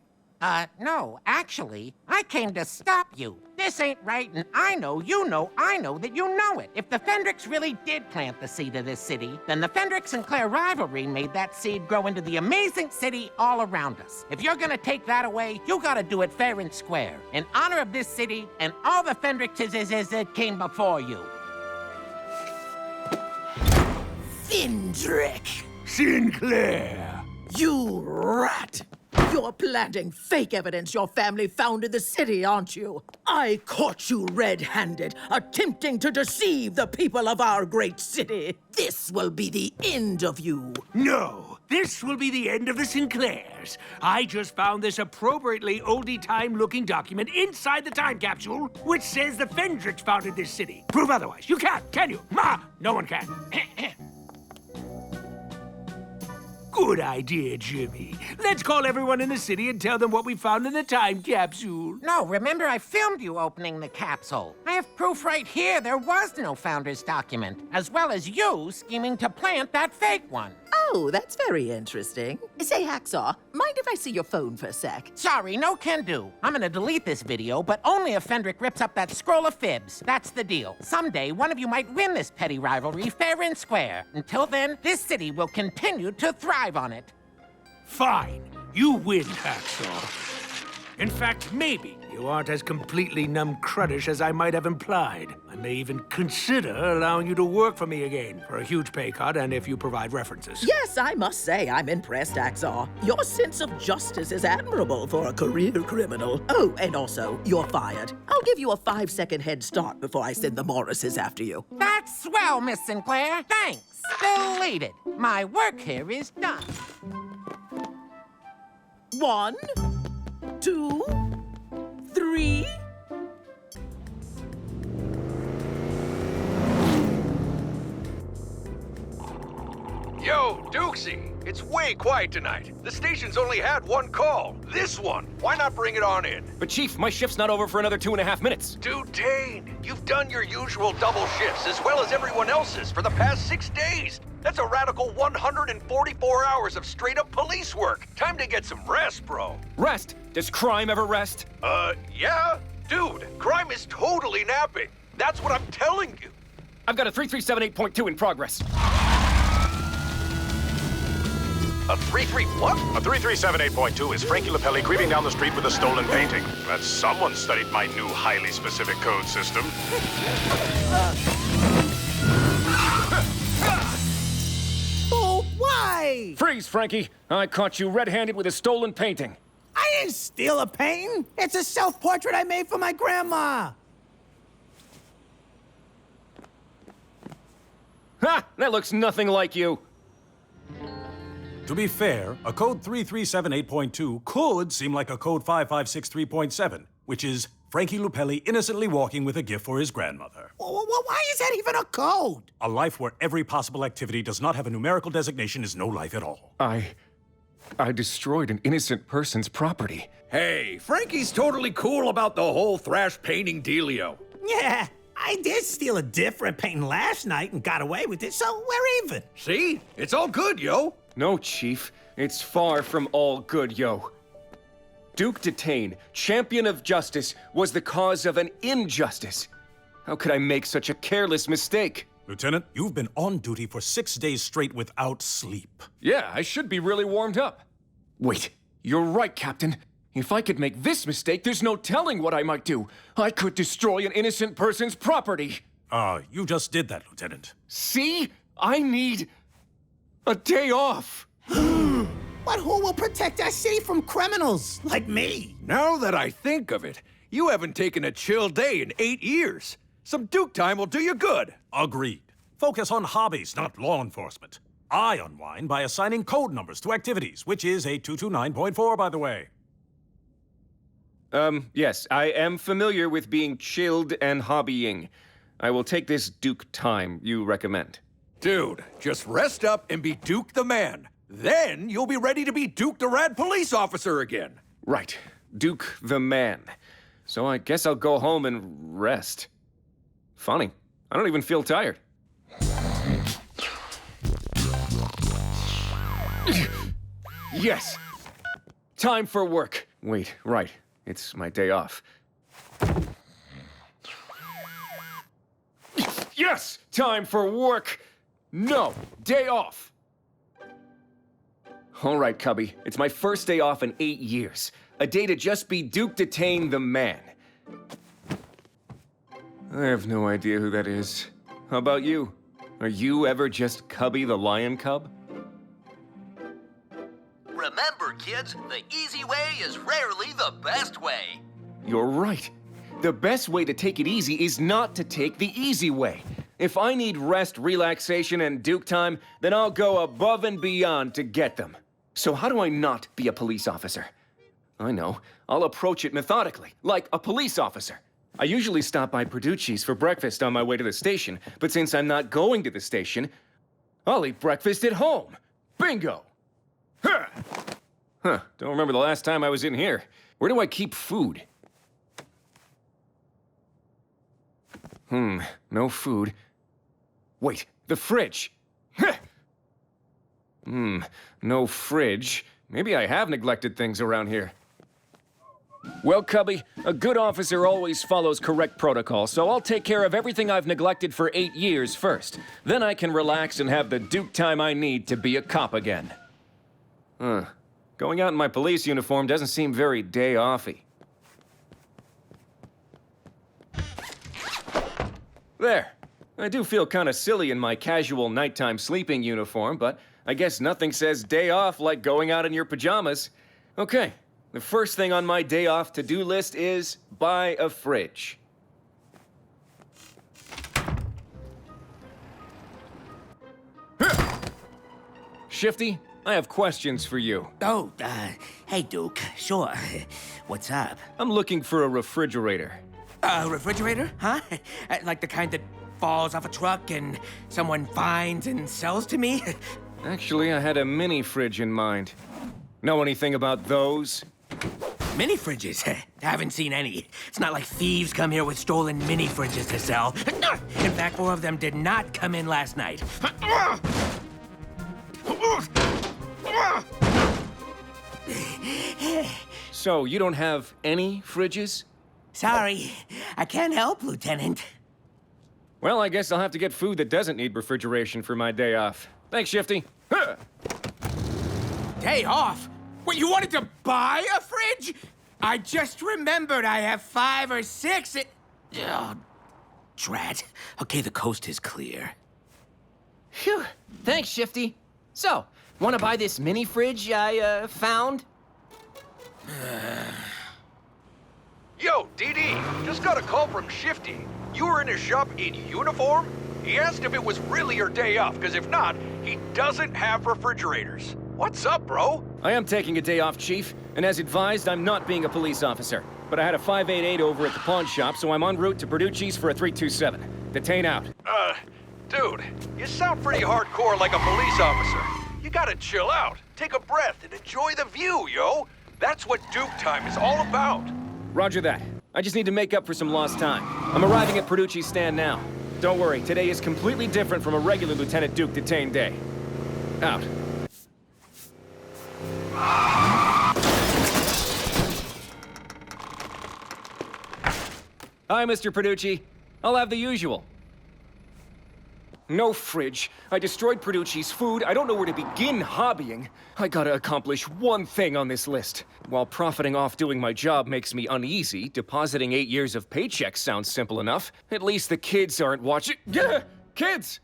No, actually, I came to stop you. This ain't right, and I know that you know it. If the Fendricks really did plant the seed of this city, then the Fendrick-Sinclair rivalry made that seed grow into the amazing city all around us. If you're gonna take that away, you gotta do it fair and square, in honor of this city and all the Fendrickses that came before you. Fendrick! Sinclair! You rat! You're planting fake evidence your family found in the city, aren't you? I caught you red-handed, attempting to deceive the people of our great city. This will be the end of you. No, this will be the end of the Sinclairs. I just found this appropriately oldie-time-looking document inside the time capsule, which says the Fendricks founded this city. Prove otherwise. You can't, can you? Ma, no one can. Good idea, Jimmy. Let's call everyone in the city and tell them what we found in the time capsule. No, remember I filmed you opening the capsule. I have proof right here there was no founder's document, as well as you scheming to plant that fake one. Oh, that's very interesting. Say, Hacksaw, mind if I see your phone for a sec? Sorry, no can do. I'm gonna delete this video, but only if Fendrick rips up that scroll of fibs. That's the deal. Someday, one of you might win this petty rivalry fair and square. Until then, this city will continue to thrive on it. Fine. You win, Hacksaw. In fact, maybe you aren't as completely numb-cruddish as I might have implied. I may even consider allowing you to work for me again for a huge pay cut and if you provide references. Yes, I must say I'm impressed, Hacksaw. Your sense of justice is admirable for a career criminal. Oh, and also, you're fired. I'll give you a 5-second head start before I send the Morrises after you. That's swell, Miss Sinclair. Thanks. Deleted. My work here is done. 1, 2, 3. Yo, Dukesy, it's way quiet tonight. The station's only had one call. This one. Why not bring it on in? But Chief, my shift's not over for another 2.5 minutes. Dude, Dane, you've done your usual double shifts as well as everyone else's for the past 6 days. That's a radical 144 hours of straight-up police work. Time to get some rest, bro. Rest? Does crime ever rest? Yeah. Dude, crime is totally napping. That's what I'm telling you. I've got a 3378.2 in progress. A 33 what? A 3378.2 is Frankie Lapelli creeping down the street with a stolen painting. That someone studied my new highly specific code system. Oh, why? Freeze, Frankie. I caught you red-handed with a stolen painting. I didn't steal a painting. It's a self-portrait I made for my grandma. Ha! That looks nothing like you. To be fair, a code 3378.2 could seem like a code 5563.7, which is Frankie Lapelli innocently walking with a gift for his grandmother. Why is that even a code? A life where every possible activity does not have a numerical designation is no life at all. I destroyed an innocent person's property. Hey, Frankie's totally cool about the whole thrash painting dealio. Yeah, I did steal a different painting last night and got away with it, so we're even. See? It's all good, yo. No, Chief. It's far from all good, yo. Duke Detain, champion of justice, was the cause of an injustice. How could I make such a careless mistake? Lieutenant, you've been on duty for 6 days straight without sleep. Yeah, I should be really warmed up. Wait, you're right, Captain. If I could make this mistake, there's no telling what I might do. I could destroy an innocent person's property. You just did that, Lieutenant. See? I need a day off. But who will protect our city from criminals like me? Now that I think of it, you haven't taken a chill day in 8 years. Some Duke time will do you good. Agreed. Focus on hobbies, not law enforcement. I unwind by assigning code numbers to activities, which is a 229.4, by the way. Yes, I am familiar with being chilled and hobbying. I will take this Duke time you recommend. Dude, just rest up and be Duke the man. Then you'll be ready to be Duke the Rad police officer again. Right, Duke the man. So I guess I'll go home and rest. Funny, I don't even feel tired. Yes! Time for work. Wait, right. It's my day off. Yes! Time for work! No, day off! All right, Cubby. It's my first day off in 8 years. A day to just be Duke Detain the man. I have no idea who that is. How about you? Are you ever just Cubby the Lion Cub? Remember, kids, the easy way is rarely the best way. You're right. The best way to take it easy is not to take the easy way. If I need rest, relaxation, and Duke time, then I'll go above and beyond to get them. So how do I not be a police officer? I know. I'll approach it methodically, like a police officer. I usually stop by Perducci's for breakfast on my way to the station, but since I'm not going to the station, I'll eat breakfast at home. Bingo! Huh, don't remember the last time I was in here. Where do I keep food? No food. Wait, the fridge. No fridge. Maybe I have neglected things around here. Well, Cubby, a good officer always follows correct protocol, so I'll take care of everything I've neglected for 8 years first. Then I can relax and have the Duke time I need to be a cop again. Going out in my police uniform doesn't seem very day-offy. There. I do feel kind of silly in my casual nighttime sleeping uniform, but I guess nothing says day off like going out in your pajamas. Okay, the first thing on my day off to-do list is buy a fridge. Shifty, I have questions for you. Oh, hey, Duke. Sure. What's up? I'm looking for a refrigerator. A refrigerator? Huh? Like the kind that falls off a truck and someone finds and sells to me? Actually, I had a mini fridge in mind. Know anything about those? Mini fridges? Haven't seen any. It's not like thieves come here with stolen mini fridges to sell. In fact, 4 of them did not come in last night. So, you don't have any fridges? Sorry, I can't help, Lieutenant. Well, I guess I'll have to get food that doesn't need refrigeration for my day off. Thanks, Shifty. Day off? What, you wanted to buy a fridge? I just remembered I have 5 or 6. Oh, drat. Okay, the coast is clear. Phew. Thanks, Shifty. So, want to buy this mini fridge I found? Yo, DD, just got a call from Shifty. You were in his shop in uniform? He asked if it was really your day off, because if not, he doesn't have refrigerators. What's up, bro? I am taking a day off, Chief, and as advised, I'm not being a police officer. But I had a 588 over at the pawn shop, so I'm en route to Perducci's for a 327. Detain out. Dude, you sound pretty hardcore like a police officer. You gotta chill out, take a breath, and enjoy the view, yo! That's what Duke time is all about! Roger that. I just need to make up for some lost time. I'm arriving at Perducci's stand now. Don't worry, today is completely different from a regular Lieutenant Duke detained day. Out. Hi, Mr. Perducci. I'll have the usual. No fridge. I destroyed Perducci's food. I don't know where to begin hobbying. I gotta accomplish one thing on this list. While profiting off doing my job makes me uneasy, depositing 8 years of paychecks sounds simple enough. At least the kids aren't watching. Kids!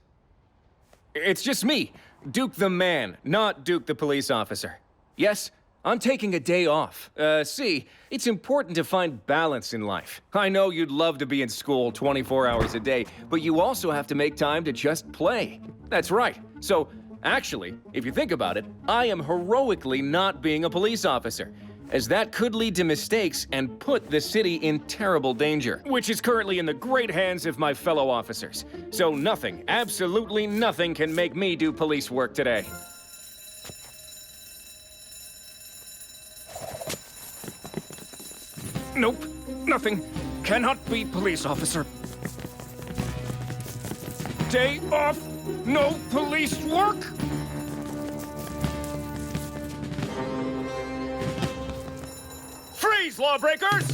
It's just me, Duke the man, not Duke the police officer. Yes, I'm taking a day off. See, it's important to find balance in life. I know you'd love to be in school 24 hours a day, but you also have to make time to just play. That's right. So, actually, if you think about it, I am heroically not being a police officer, as that could lead to mistakes and put the city in terrible danger, which is currently in the great hands of my fellow officers. So nothing, absolutely nothing can make me do police work today. Nope, nothing. Cannot be police officer. Day off, no police work? Freeze, lawbreakers!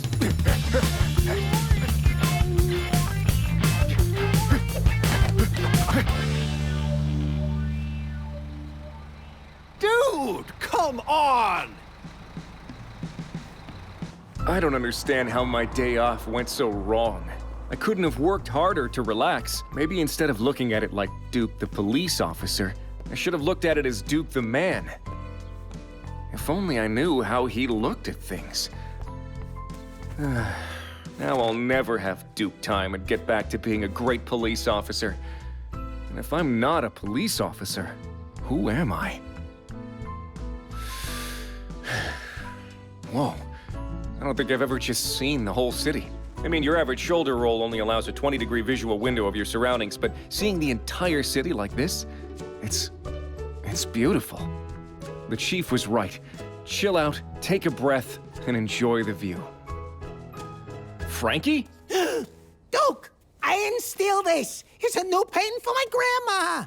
Dude, come on! I don't understand how my day off went so wrong. I couldn't have worked harder to relax. Maybe instead of looking at it like Duke the police officer, I should have looked at it as Duke the man. If only I knew how he looked at things. Now I'll never have Duke time and get back to being a great police officer. And if I'm not a police officer, who am I? Whoa. I don't think I've ever just seen the whole city. I mean, your average shoulder roll only allows a 20-degree visual window of your surroundings, but seeing the entire city like this, it's beautiful. The chief was right. Chill out, take a breath, and enjoy the view. Frankie? Duke, I didn't steal this. It's a new painting for my grandma.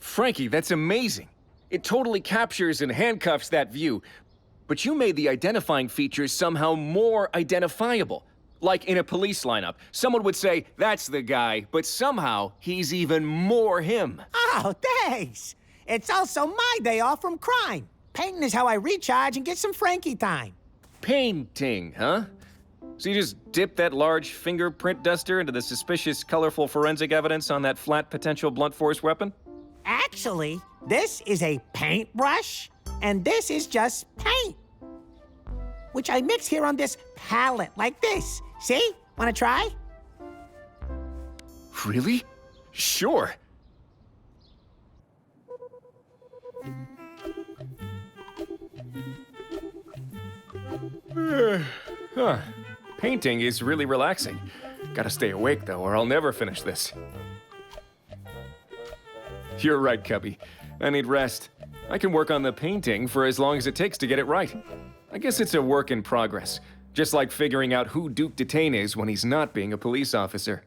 Frankie, that's amazing. It totally captures and handcuffs that view. But you made the identifying features somehow more identifiable. Like in a police lineup, someone would say, that's the guy, but somehow he's even more him. Oh, thanks. It's also my day off from crime. Painting is how I recharge and get some Frankie time. Painting, huh? So you just dip that large fingerprint duster into the suspicious, colorful forensic evidence on that flat potential blunt force weapon? Actually, this is a paintbrush, and this is just paint. Which I mix here on this palette, like this. See? Wanna try? Really? Sure. Huh. Painting is really relaxing. Gotta stay awake, though, or I'll never finish this. You're right, Cubby. I need rest. I can work on the painting for as long as it takes to get it right. I guess it's a work in progress, just like figuring out who Duke Detain is when he's not being a police officer.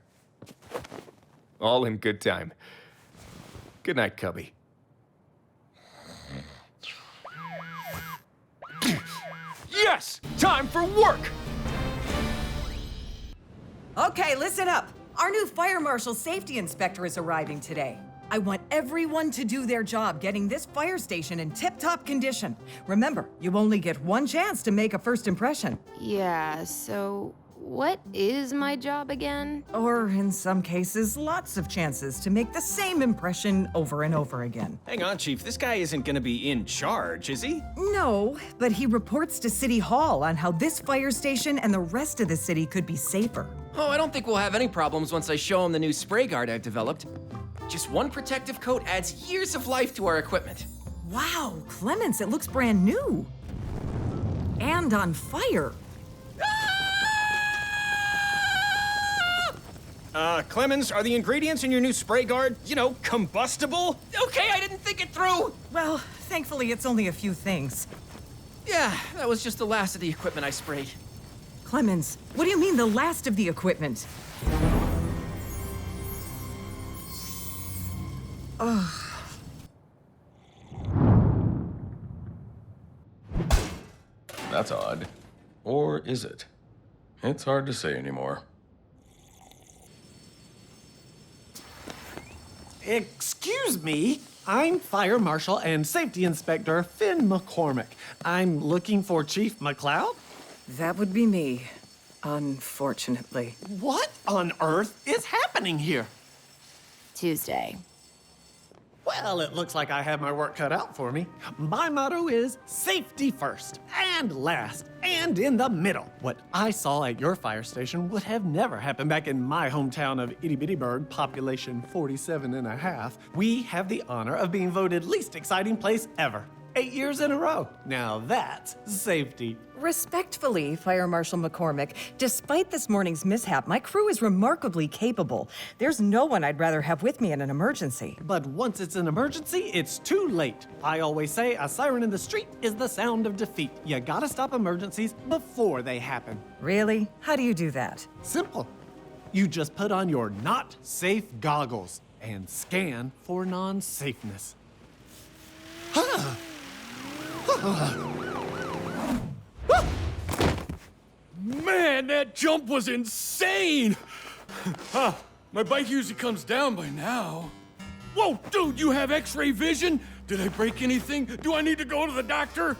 All in good time. Good night, Cubby. Yes! Time for work! Okay, listen up. Our new fire marshal safety inspector is arriving today. I want everyone to do their job getting this fire station in tip-top condition. Remember, you only get one chance to make a first impression. Yeah, so what is my job again? Or in some cases, lots of chances to make the same impression over and over again. Hang on, Chief. This guy isn't gonna be in charge, is he? No, but he reports to City Hall on how this fire station and the rest of the city could be safer. Oh, I don't think we'll have any problems once I show him the new spray guard I've developed. Just one protective coat adds years of life to our equipment. Wow, Clemens, it looks brand new. And on fire. Clemens, are the ingredients in your new spray guard, combustible? Okay, I didn't think it through. Well, thankfully, it's only a few things. Yeah, that was just the last of the equipment I sprayed. Clemens, what do you mean the last of the equipment? Ugh. That's odd. Or is it? It's hard to say anymore. Excuse me, I'm Fire Marshal and Safety Inspector Finn McCormick. I'm looking for Chief McCloud. That would be me, unfortunately. What on earth is happening here? Tuesday. Well, it looks like I have my work cut out for me. My motto is safety first, and last, and in the middle. What I saw at your fire station would have never happened back in my hometown of Itty Bittyburg, population 47 and a half. We have the honor of being voted least exciting place ever. 8 years in a row. Now that's safety. Respectfully, Fire Marshal McCormick, despite this morning's mishap, my crew is remarkably capable. There's no one I'd rather have with me in an emergency. But once it's an emergency, it's too late. I always say a siren in the street is the sound of defeat. You gotta stop emergencies before they happen. Really? How do you do that? Simple. You just put on your not safe goggles and scan for non-safeness. Man, that jump was insane! My bike usually comes down by now. Whoa, dude, you have X-ray vision? Did I break anything? Do I need to go to the doctor?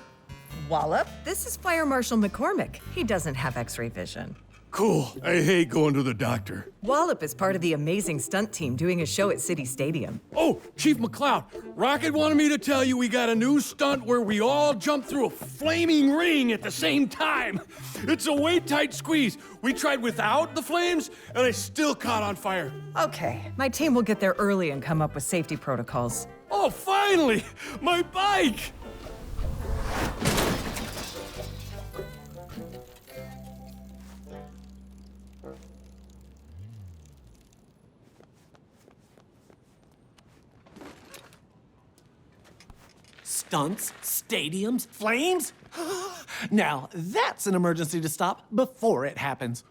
Wallop, this is Fire Marshal McCormick. He doesn't have X-ray vision. Cool. I hate going to the doctor. Wallop is part of the amazing stunt team doing a show at City Stadium. Oh, Chief McCloud, Rocket wanted me to tell you we got a new stunt where we all jump through a flaming ring at the same time. It's a weight-tight squeeze. We tried without the flames, and I still caught on fire. Okay, my team will get there early and come up with safety protocols. Oh, finally! My bike! Stunts, stadiums, flames? Now, that's an emergency to stop before it happens.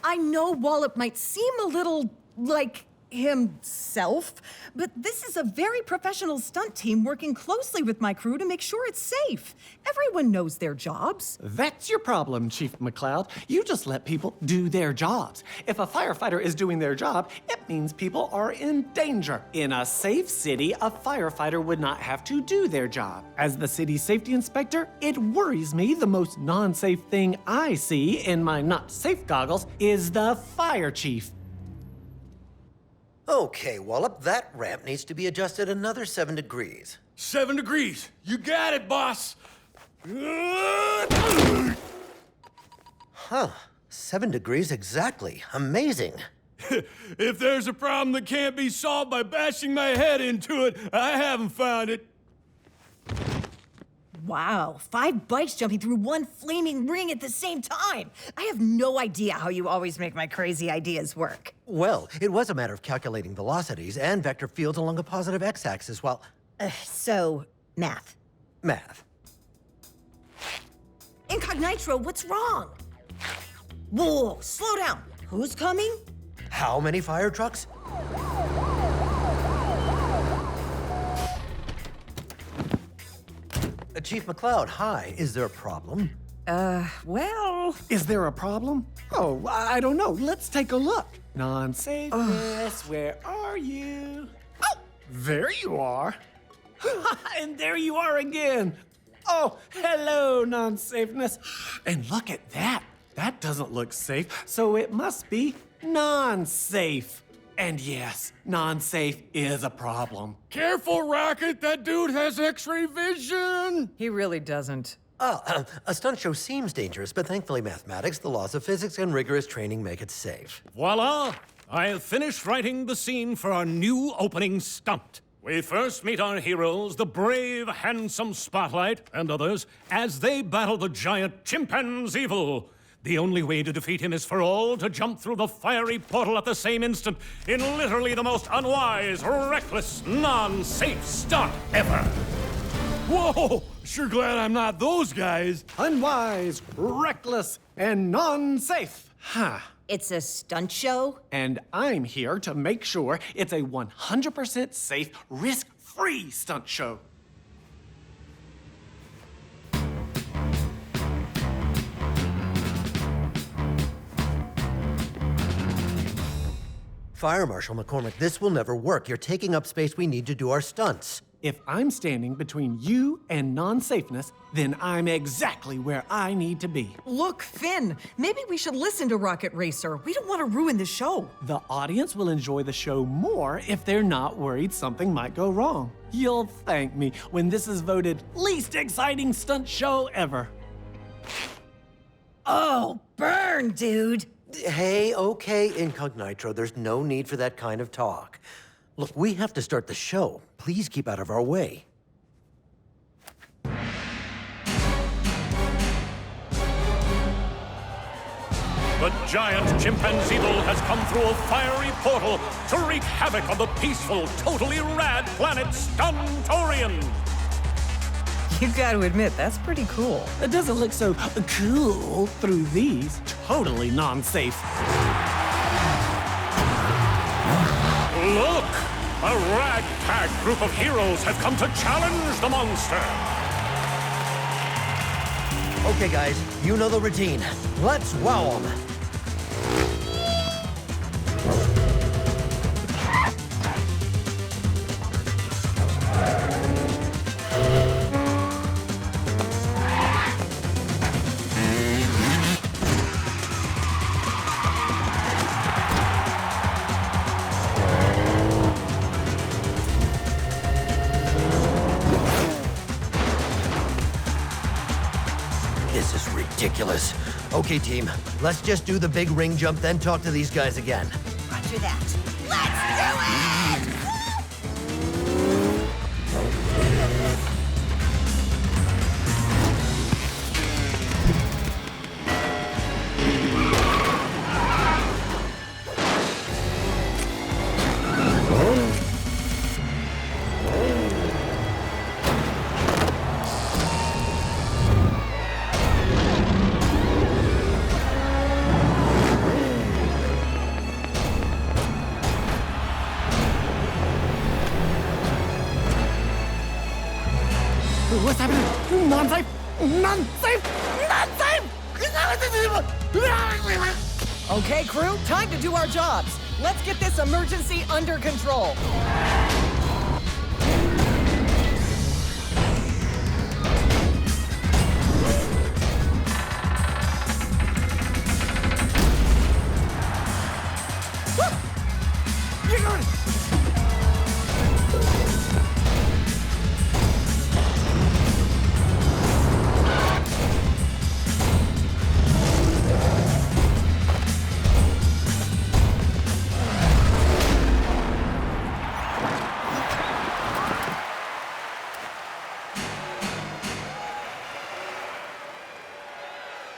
I know Wallop might seem a little like himself, but this is a very professional stunt team working closely with my crew to make sure it's safe. Everyone knows their jobs. That's your problem, Chief McCloud. You just let people do their jobs. If a firefighter is doing their job, it means people are in danger. In a safe city, a firefighter would not have to do their job. As the city's safety inspector, it worries me the most non-safe thing I see in my not safe goggles is the fire chief. Okay, Wallop, that ramp needs to be adjusted another 7 degrees. 7 degrees. You got it, boss. Huh. 7 degrees exactly. Amazing. If there's a problem that can't be solved by bashing my head into it, I haven't found it. Wow, 5 bikes jumping through one flaming ring at the same time. I have no idea how you always make my crazy ideas work. Well, it was a matter of calculating velocities and vector fields along a positive x-axis while... So, math. Math. Incognito, what's wrong? Whoa, slow down. Who's coming? How many fire trucks? Chief McCloud, hi. Is there a problem? Well... Is there a problem? Oh, I don't know. Let's take a look. Non-safeness, where are you? Oh, there you are. And there you are again. Oh, hello, non-safeness. And look at that. That doesn't look safe, so it must be non-safe. And yes, non-safe is a problem. Careful, Rocket! That dude has X-ray vision! He really doesn't. A stunt show seems dangerous, but thankfully mathematics, the laws of physics, and rigorous training make it safe. Voila! I have finished writing the scene for our new opening stunt. We first meet our heroes, the brave, handsome Spotlight and others, as they battle the giant chimpanzee evil. The only way to defeat him is for all to jump through the fiery portal at the same instant in literally the most unwise, reckless, non-safe stunt ever. Whoa! Sure glad I'm not those guys. Unwise, reckless, and non-safe. It's a stunt show? And I'm here to make sure it's a 100% safe, risk-free stunt show. Fire Marshal McCormick, this will never work. You're taking up space we need to do our stunts. If I'm standing between you and non-safeness, then I'm exactly where I need to be. Look, Finn, maybe we should listen to Rocket Racer. We don't want to ruin the show. The audience will enjoy the show more if they're not worried something might go wrong. You'll thank me when this is voted least exciting stunt show ever. Oh, burn, dude. Hey, okay, Incognito, there's no need for that kind of talk. Look, we have to start the show. Please keep out of our way. The giant chimpanzee has come through a fiery portal to wreak havoc on the peaceful, totally rad planet Stuntorian. You gotta admit, that's pretty cool. It doesn't look so cool through these totally non-safe. Look! A ragtag group of heroes have come to challenge the monster! Okay, guys, you know the routine. Let's wow 'em. This is ridiculous. Okay, team, let's just do the big ring jump, then talk to these guys again. Roger that. Let's do it! What's happening? Non-safe! Non-safe! Non-safe! Okay, crew, time to do our jobs. Let's get this emergency under control.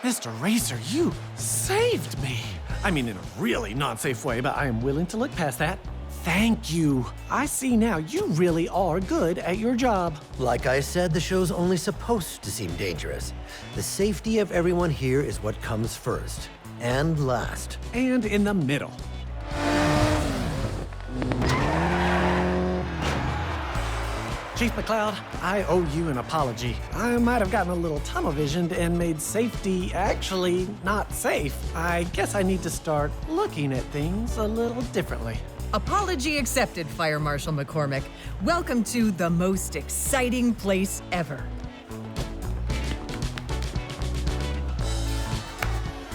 Mr. Racer, you saved me. I mean, in a really non-safe way, but I am willing to look past that. Thank you. I see now you really are good at your job. Like I said, the show's only supposed to seem dangerous. The safety of everyone here is what comes first and last. And in the middle. Chief McCloud, I owe you an apology. I might have gotten a little tunnel-visioned and made safety actually not safe. I guess I need to start looking at things a little differently. Apology accepted, Fire Marshal McCormick. Welcome to the most exciting place ever.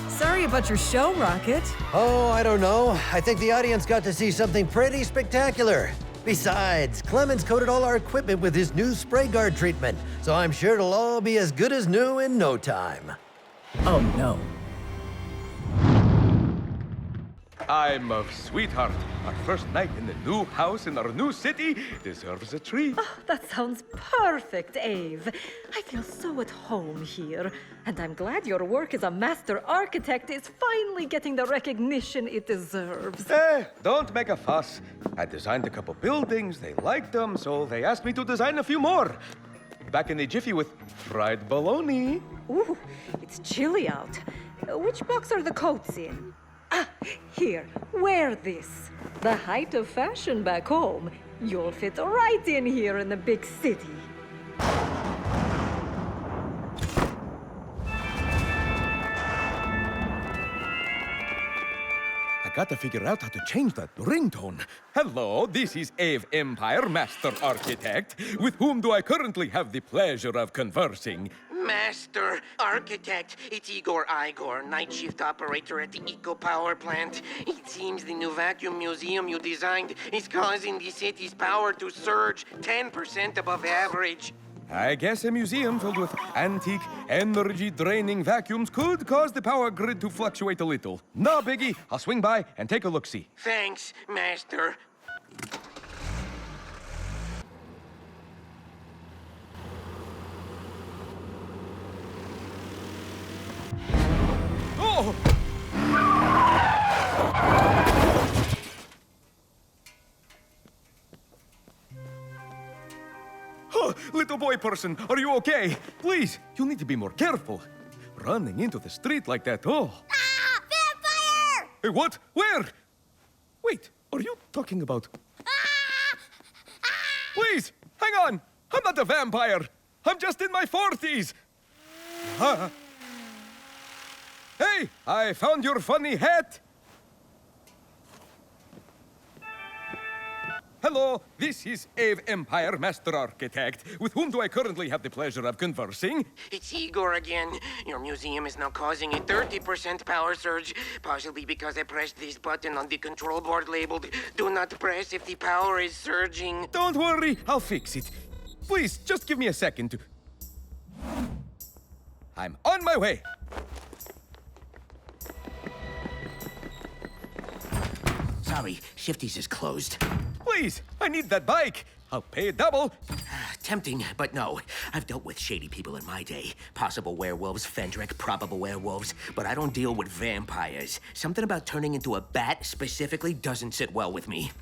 Sorry about your show, Rocket. Oh, I don't know. I think the audience got to see something pretty spectacular. Besides, Clemens coated all our equipment with his new spray guard treatment, so I'm sure it'll all be as good as new in no time. Oh, no. I'm a sweetheart. Our first night in the new house in our new city deserves a treat. That sounds perfect, Ave. I feel so at home here. And I'm glad your work as a master architect is finally getting the recognition it deserves. Don't make a fuss. I designed a couple buildings, they liked them, so they asked me to design a few more. Back in a jiffy with fried bologna. Ooh, it's chilly out. Which box are the coats in? Ah, here, wear this. The height of fashion back home. You'll fit right in here in the big city. I gotta figure out how to change that ringtone. Hello, this is Ave Empire, Master Architect. With whom do I currently have the pleasure of conversing? Master Architect, it's Igor, night shift operator at the Eco Power Plant. It seems the new vacuum museum you designed is causing the city's power to surge 10% above average. I guess a museum filled with antique, energy-draining vacuums could cause the power grid to fluctuate a little. No biggie, I'll swing by and take a look-see. Thanks, Master. Oh! Oh, little boy person, are you okay? Please, you need to be more careful. Running into the street like that, oh. Ah! Vampire! Hey, what? Where? Wait, are you talking about... Please, hang on. I'm not a vampire. I'm just in my 40s. Huh? Hey, I found your funny hat. Hello, this is Ave Empire, Master Architect. With whom do I currently have the pleasure of conversing? It's Igor again. Your museum is now causing a 30% power surge, possibly because I pressed this button on the control board labeled, "Do not press if the power is surging." Don't worry, I'll fix it. Please, just give me a second to... I'm on my way. Sorry, Shifty's is closed. Please, I need that bike. I'll pay double. Tempting, but no. I've dealt with shady people in my day. Possible werewolves, Fendrick, probable werewolves. But I don't deal with vampires. Something about turning into a bat specifically doesn't sit well with me.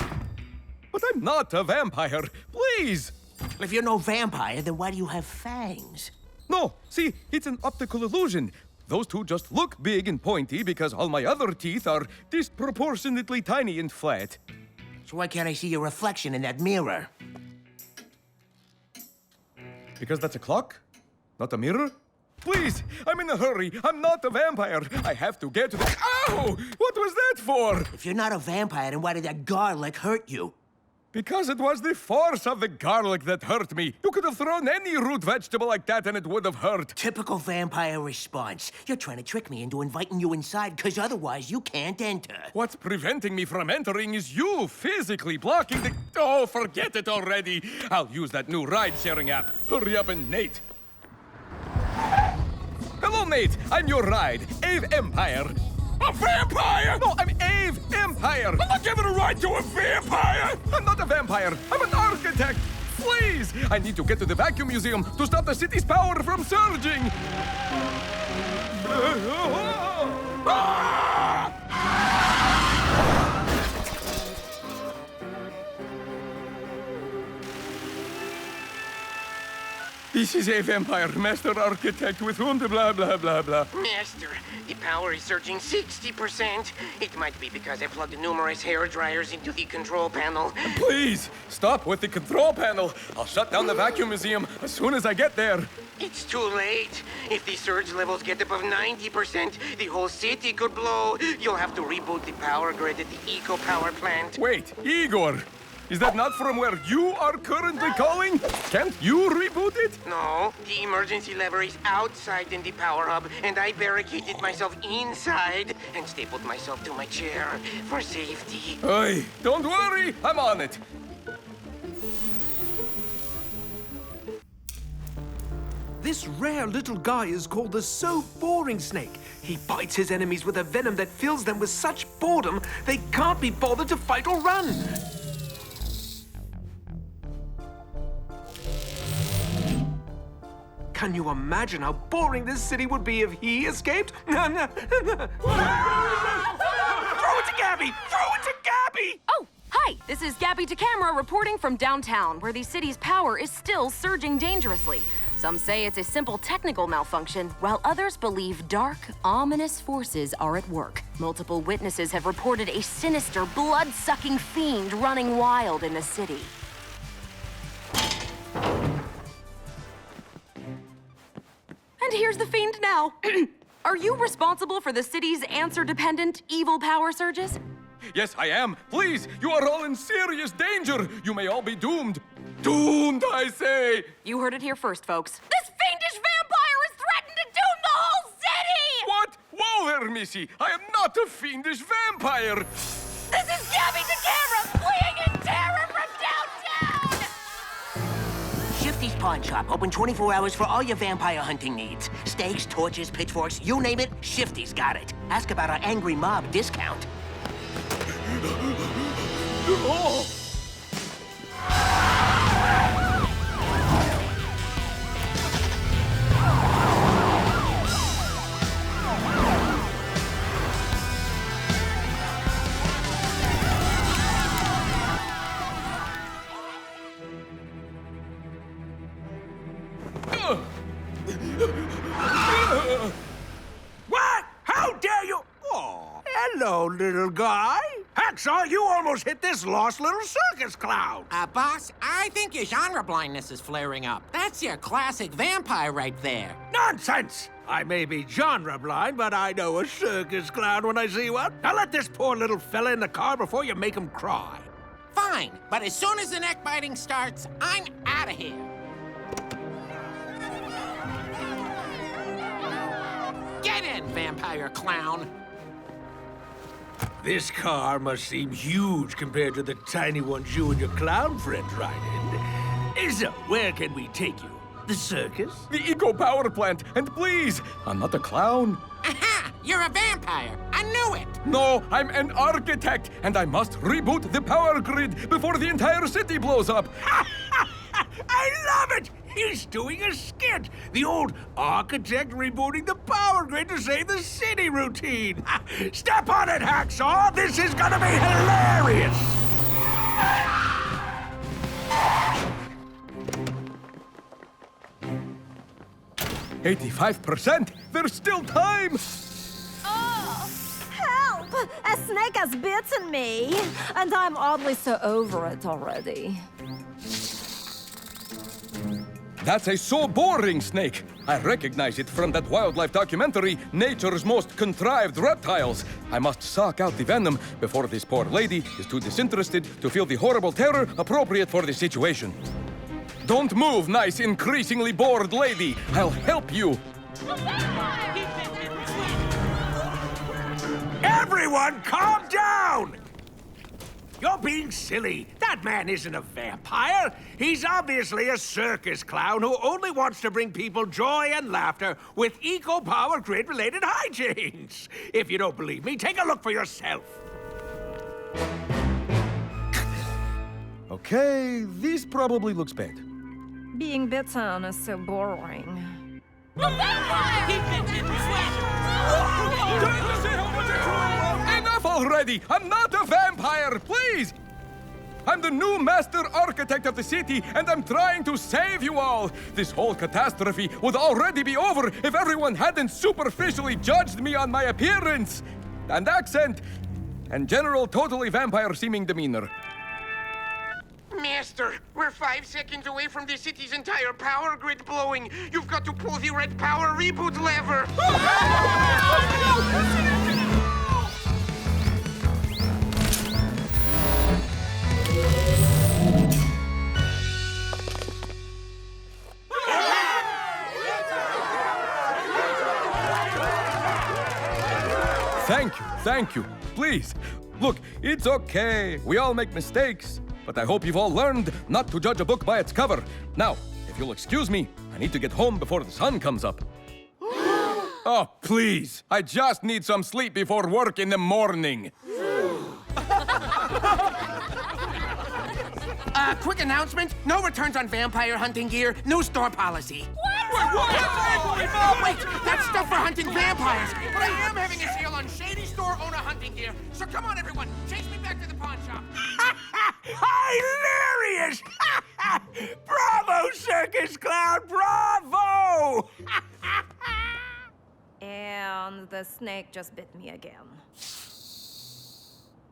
But I'm not a vampire. Please. If you're no vampire, then why do you have fangs? No, see, it's an optical illusion. Those two just look big and pointy because all my other teeth are disproportionately tiny and flat. So why can't I see your reflection in that mirror? Because that's a clock, not a mirror? Please, I'm in a hurry. I'm not a vampire. I have to get to the... Ow! What was that for? If you're not a vampire, then why did that garlic hurt you? Because it was the force of the garlic that hurt me. You could have thrown any root vegetable like that and it would have hurt. Typical vampire response. You're trying to trick me into inviting you inside, because otherwise you can't enter. What's preventing me from entering is you physically blocking the... Oh, forget it already. I'll use that new ride-sharing app. Hurry up and Nate. Hello, Nate. I'm your ride, Ave Empire. A vampire? No, I'm Ave Empire. I'm not giving a ride to a vampire. I'm not a vampire. I'm an architect. Please, I need to get to the vacuum museum to stop the city's power from surging. This is a vampire, Master Architect, with whom the blah, blah, blah, blah. Master, the power is surging 60%. It might be because I plugged numerous hair dryers into the control panel. Please, stop with the control panel. I'll shut down the vacuum museum as soon as I get there. It's too late. If the surge levels get above 90%, the whole city could blow. You'll have to reboot the power grid at the Eco Power Plant. Wait, Igor. Is that not from where you are currently calling? Can't you reboot it? No, the emergency lever is outside in the power hub, and I barricaded myself inside and stapled myself to my chair for safety. Hey, don't worry, I'm on it. This rare little guy is called the So Boring Snake. He bites his enemies with a venom that fills them with such boredom they can't be bothered to fight or run. Can you imagine how boring this city would be if he escaped? Throw it to Gabby! Throw it to Gabby! Oh, hi! This is Gabby to Camera reporting from downtown, where the city's power is still surging dangerously. Some say it's a simple technical malfunction, while others believe dark, ominous forces are at work. Multiple witnesses have reported a sinister, blood-sucking fiend running wild in the city. And here's the fiend now. Are you responsible for the city's answer-dependent evil power surges? Yes, I am. Please, you are all in serious danger. You may all be doomed. Doomed, I say. You heard it here first, folks. This fiendish vampire has threatened to doom the whole city! What? Whoa there, Missy. I am not a fiendish vampire. This is Gabby the Camera, fleeing in terror from downtown! Shifty's Pawn Shop, open 24 hours for all your vampire hunting needs. Stakes, torches, pitchforks, you name it, Shifty's got it. Ask about our Angry Mob discount. Oh! What? How dare you? Oh, hello, little guy. Hacksaw, you almost hit this lost little circus clown. Boss, I think your genre blindness is flaring up. That's your classic vampire right there. Nonsense! I may be genre blind, but I know a circus clown when I see one. Now let this poor little fella in the car before you make him cry. Fine, but as soon as the neck biting starts, I'm out of here. Get in, vampire clown. This car must seem huge compared to the tiny ones you and your clown friends ride in. So, where can we take you? The circus? The eco power plant. And please, I'm not a clown. Aha! You're a vampire. I knew it. No, I'm an architect, and I must reboot the power grid before the entire city blows up. I love it! He's doing a skit. The old architect rebooting the power grid to save the city routine. Step on it, Hacksaw! This is gonna be hilarious! 85%? There's still time! Help! A snake has bitten me, and I'm oddly so over it already. That's a so boring snake. I recognize it from that wildlife documentary, Nature's Most Contrived Reptiles. I must suck out the venom before this poor lady is too disinterested to feel the horrible terror appropriate for the situation. Don't move, nice, increasingly bored lady. I'll help you. Everyone, calm down! You're being silly. That man isn't a vampire. He's obviously a circus clown who only wants to bring people joy and laughter with eco-power grid-related hijinks. If you don't believe me, take a look for yourself. Okay, this probably looks bad. Being bitten is so boring. Enough already! I'm not a vampire, please! I'm the new master architect of the city, and I'm trying to save you all! This whole catastrophe would already be over if everyone hadn't superficially judged me on my appearance, and accent, and general totally vampire-seeming demeanor. Master, we're 5 seconds away from the city's entire power grid blowing. You've got to pull the red power reboot lever. Thank you. Please, look, it's okay. We all make mistakes. But I hope you've all learned not to judge a book by its cover. Now, if you'll excuse me, I need to get home before the sun comes up. Oh, please. I just need some sleep before work in the morning. Quick announcement. No returns on vampire hunting gear. New store policy. Wait, that's stuff for hunting vampires. But I am having a sale on shady store owner hunting gear. So come on, everyone. Chase me back to the pawn shop. Hilarious! Bravo, Circus Clown! Bravo! And the snake just bit me again.